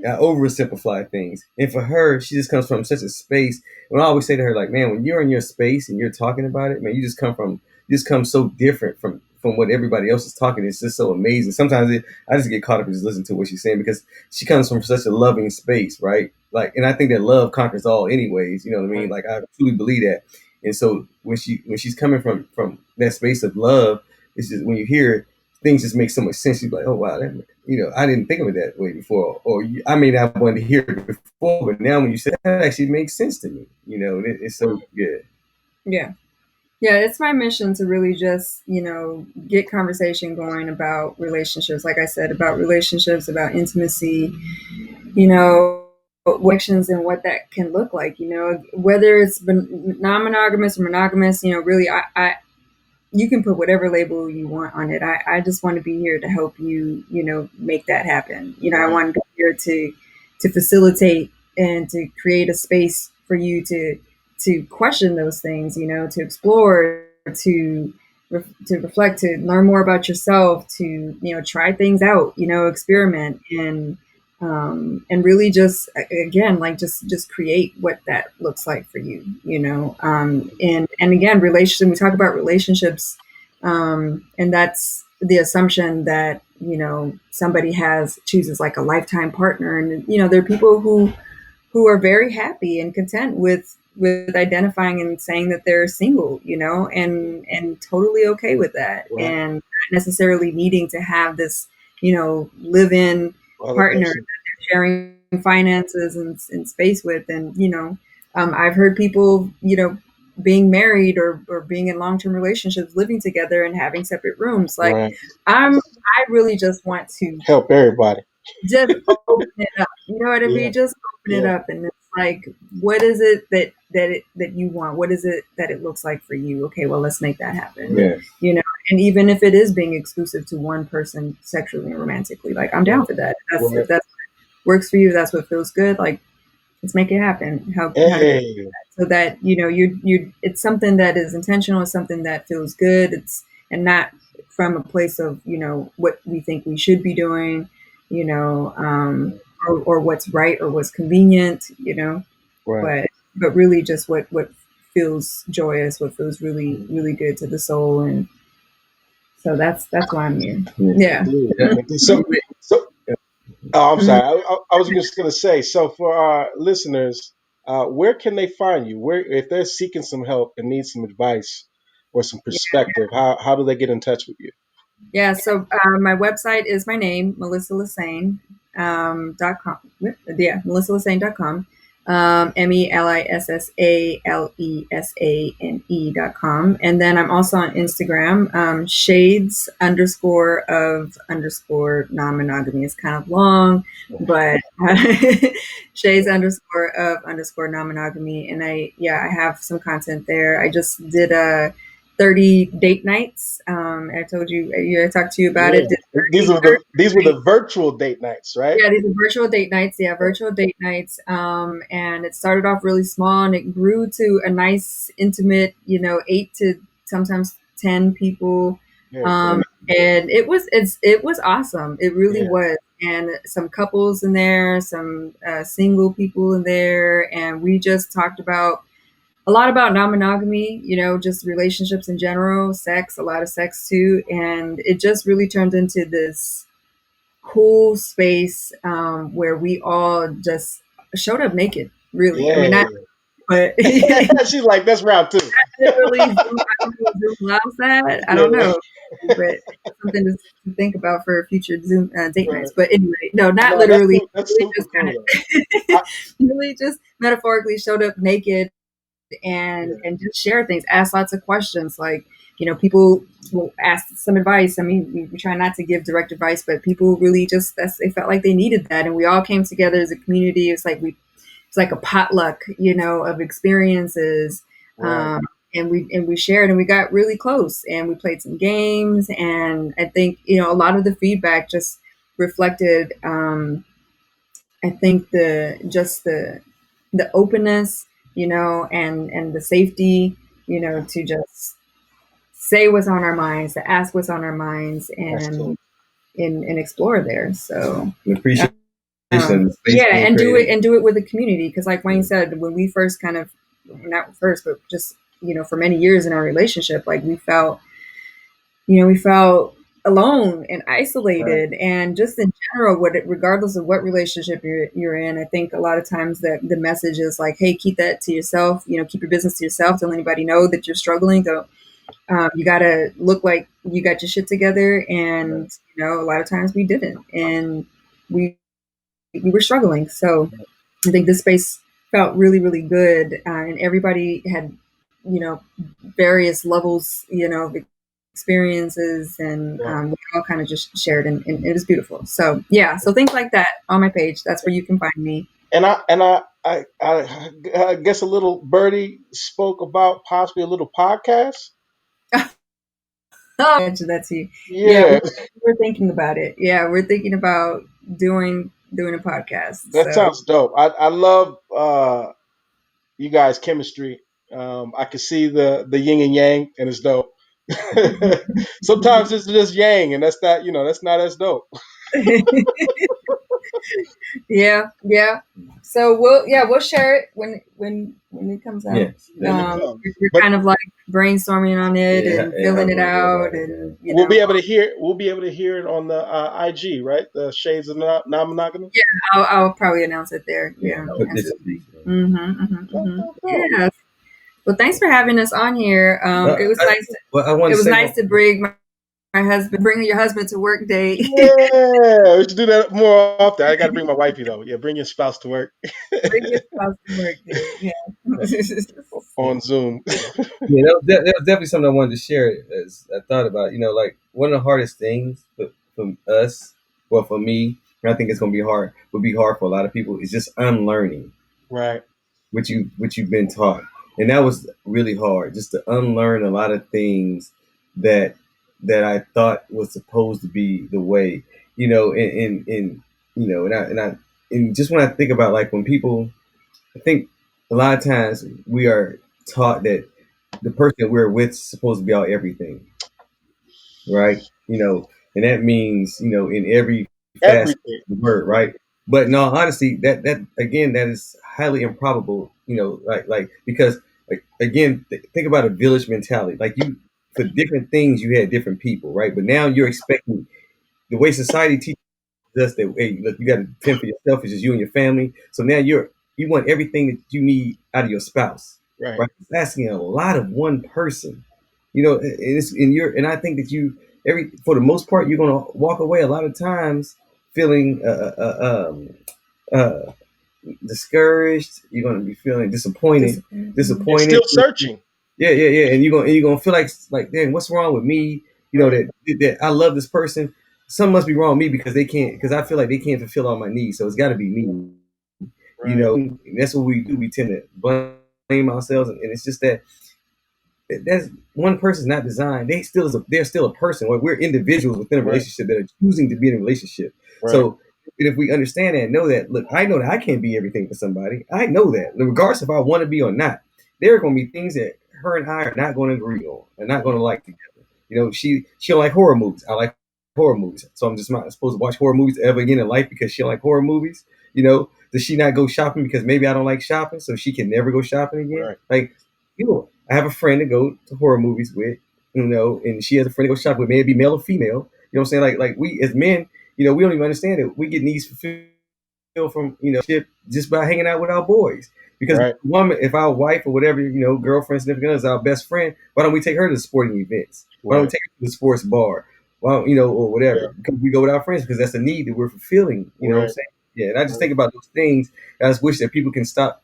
S3: I oversimplify things. And for her, she just comes from such a space. And I always say to her, like, man, when you're in your space and you're talking about it, man, you just come so different from what everybody else is talking. It's just so amazing. Sometimes I just get caught up and just listen to what she's saying because she comes from such a loving space, right? Like, and I think that love conquers all anyways, you know what I mean? Like, I truly believe that. And so when she's coming from that space of love, it's just when you hear it, things just make so much sense. You're like, oh wow, I didn't think of it that way before, or I may not have wanted to hear it before, but now when you say that, actually makes sense to me. It's so good.
S2: Yeah, Yeah, it's my mission to really just, get conversation going about relationships. Like I said, about relationships, about intimacy, you know, actions and what that can look like, whether it's been non-monogamous or monogamous, really, you can put whatever label you want on it. I just want to be here to help you, make that happen. I
S1: Right.
S2: want to be here to facilitate and to create a space for you to question those things, to explore, to to reflect, to learn more about yourself, to try things out, experiment and really just again like just create what that looks like for you, and again relationship we talk about relationships, and that's the assumption that somebody has chooses like a lifetime partner, and there are people who are very happy and content with identifying and saying that they're single, and totally okay with that,
S1: Right.
S2: and not necessarily needing to have this, live in partner that
S1: Validation.
S2: they're sharing finances and space with. And, I've heard people, being married or being in long term relationships, living together and having separate rooms. Like,
S1: Right.
S2: I really just want to
S1: Help everybody.
S2: just open it up. You know what I
S1: Yeah.
S2: mean? Just open it
S1: Yeah.
S2: up, and it's like, what is it that you want? What is it that it looks like for you? Okay, well, let's make that happen.
S3: Yes.
S2: And even if it is being exclusive to one person sexually and romantically, like I'm down for that.
S1: Right.
S2: If that works for you, that's what feels good. Like, let's make it happen. How to
S1: Hey.
S2: so that you it's something that is intentional. It's something that feels good. It's and not from a place of what we think we should be doing, you know, um, or what's right or what's convenient,
S1: Right.
S2: but really just what feels joyous, what feels really really good to the soul, and so that's why I'm here. Yeah.
S1: Indeed.
S3: Yeah.
S1: Indeed. So, oh, I'm
S2: Mhm.
S1: sorry. I was just going to say. So, for our listeners, where can they find you? Where, if they're seeking some help and need some advice or some perspective, how do they get in touch with you?
S2: Yeah, so my website is my name, MelissaLesane, .com. Yeah, MelissaLesane.com. MELISSALESANE.com. And then I'm also on Instagram, shades underscore of underscore non monogamy. It's kind of long, but shades underscore of underscore non monogamy. And I have some content there. I just did a 30 date nights. I told you, I talked to you about
S1: Yeah.
S2: it. Did
S1: These were the virtual date nights, right?
S2: Yeah, these are virtual date nights. Yeah, virtual date nights. And it started off really small and it grew to a nice, intimate, 8 to sometimes 10 people.
S1: Very good.
S2: And it was awesome. It really
S1: Yeah.
S2: was. And some couples in there, some single people in there, and we just talked about a lot about non-monogamy, just relationships in general, sex, a lot of sex too, and it just really turned into this cool space, where we all just showed up naked. Really, I mean,
S1: Yeah.
S2: not, but
S1: She's like, that's round two.
S2: literally, I don't know if Zoom allows that. I don't
S1: Yeah.
S2: know, but something to think about for future Zoom date
S1: Right.
S2: nights. But anyway, no, not
S1: No,
S2: literally.
S1: that's
S2: Really
S1: super
S2: just
S1: cool
S2: kind
S1: though.
S2: of,
S1: I,
S2: really just metaphorically showed up naked
S1: yeah.
S2: and just share things, ask lots of questions. Like, people will ask some advice. I mean, we try not to give direct advice, but people really just they felt like they needed that, and we all came together as a community. It's like a potluck, of experiences.
S1: Right.
S2: Um, and we shared and we got really close and we played some games, and I think a lot of the feedback just reflected, I think the openness, and the safety, to just say what's on our minds, to ask what's on our minds,
S1: That's cool.
S2: and explore there. So
S3: And appreciation of the space
S2: yeah,
S3: being
S2: and
S3: created.
S2: do it with the community, because like Wayne said, when we first kind of, not first, but just for many years in our relationship, like we felt alone and
S1: Right.
S2: isolated, and just in general, regardless of what relationship you're in, I think a lot of times that the message is like, hey, keep that to yourself, keep your business to yourself, don't let anybody know that you're struggling. Don't You got to look like you got your shit together,
S1: Right.
S2: and a lot of times we didn't, and we we were struggling. So I think this space felt really really good, and everybody had various levels, of experiences, and we all kind of just shared, and it was beautiful. So yeah, so things like that on my page. That's where you can find me.
S1: And I guess a little birdie spoke about possibly a little podcast.
S2: I mentioned that to you.
S1: Yeah,
S2: We're thinking about it. Yeah, we're thinking about doing a podcast.
S1: that sounds dope. I love you guys' chemistry. I can see the yin and yang, and it's dope. Sometimes it's just yang, and that's not as dope.
S2: Yeah. So we'll share it when it comes out.
S3: Yeah.
S2: We're kind of like brainstorming on it and filling it out, and
S1: we'll be able to hear. We'll be able to hear it on the IG, right? The Shades of Non-Monogamy.
S2: Yeah, I'll probably announce it there. Yeah. Yeah. Well, thanks for having us on here. It was nice. It was nice to bring bring your husband to work day.
S1: Yeah, we should do that more often. I got to bring my wifey though. Yeah, bring your spouse to work.
S2: Bring your spouse to work day. Yeah.
S1: On Zoom.
S3: Yeah, that was definitely something I wanted to share. As I thought about, like one of the hardest things for us, well, for me, and I think it's gonna be hard. Would be hard for a lot of people. Is just unlearning,
S1: right?
S3: What you've been taught, and that was really hard. Just to unlearn a lot of things that I thought was supposed to be the way, and just when I think about like when people, I think a lot of times we are taught that the person that we're with is supposed to be our everything, right? And that means, in every facet of the word, right? But no, honestly, that again, that is highly improbable, because like, again, think about a village mentality. Like for different things, you had different people, right? But now you're expecting the way society teaches us that, hey, look, you got to fend for yourself. It's just you and your family. So now you want everything that you need out of your spouse, right? It's asking a lot of one person, and I think that for the most part, you're going to walk away a lot of times feeling discouraged. You're going to be feeling disappointed.
S1: Still searching.
S3: Yeah, and you're gonna feel like, dang, what's wrong with me? That I love this person. Something must be wrong with me because I feel like they can't fulfill all my needs. So it's got to be me. Right. And that's what we do. We tend to blame ourselves, and it's just that's one person's not designed. They're still a person. We're individuals within a relationship that are choosing to be in a relationship. Right. So if we understand that and know that, look, I know that I can't be everything for somebody. I know that, regardless if I want to be or not, there are going to be things that her and I are not going to agree on and not going to like together. She don't like horror movies. I like horror movies. So I'm just not supposed to watch horror movies ever again in life because she don't like horror movies. Does she not go shopping because maybe I don't like shopping, so she can never go shopping again? Right. Like, I have a friend to go to horror movies with, and she has a friend to go shopping with, maybe male or female. You know what I'm saying? Like we as men, we don't even understand it. We get needs fulfilled from, just by hanging out with our boys. Because woman, if our wife or whatever, girlfriend, significant other is our best friend, why don't we take her to the sporting events? Why don't we take her to the sports bar? Why don't, or whatever? Yeah. Because we go with our friends because that's a need that we're fulfilling. You know what I'm saying? Yeah, and I just think about those things. I just wish that people can stop,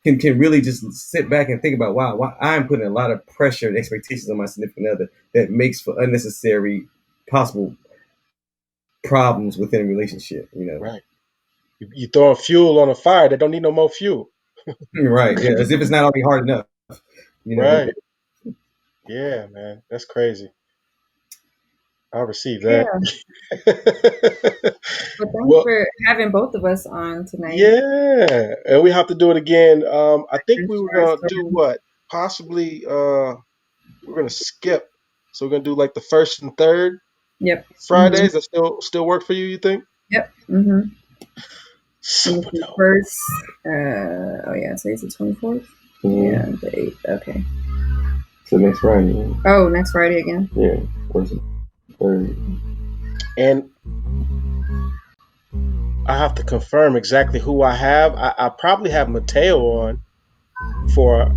S3: can really just sit back and think about, wow, why I'm putting a lot of pressure and expectations on my significant other that makes for unnecessary possible problems within a relationship.
S1: Right? You throwing fuel on a fire that don't need no more fuel.
S3: Right. Yeah. As if it's not already hard enough.
S1: Right. Yeah, man. That's crazy. I'll receive that.
S2: Yeah. Well, thanks for having both of us on tonight.
S1: Yeah. And we have to do it again. I think we were going to do what? Possibly, we're going to skip. So we're going to do like the first and third.
S2: Yep.
S1: Fridays. That still work for you, you think?
S2: Yep. Mm-hmm. First, today's the 24th. Yeah, the 8th. Okay.
S3: So next Friday.
S2: Oh, next Friday again.
S3: Yeah. What's it? Third.
S1: And I have to confirm exactly who I have. I probably have Mateo on for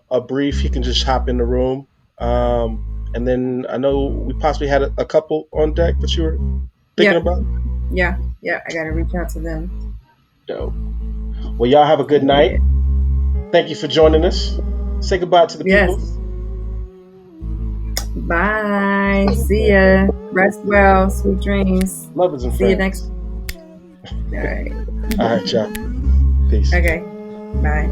S1: a brief. He can just hop in the room. And then I know we possibly had a couple on deck that you were thinking about.
S2: Yeah. I gotta reach out to them.
S1: Dope. Well, y'all have a good night. Thank you for joining us. Say goodbye to the
S2: Yes.
S1: people.
S2: Bye. See ya. Rest well. Sweet dreams.
S1: Lovers and
S2: See you
S1: friends.
S2: next. All right.
S1: All right, y'all. Peace.
S2: Okay. Bye.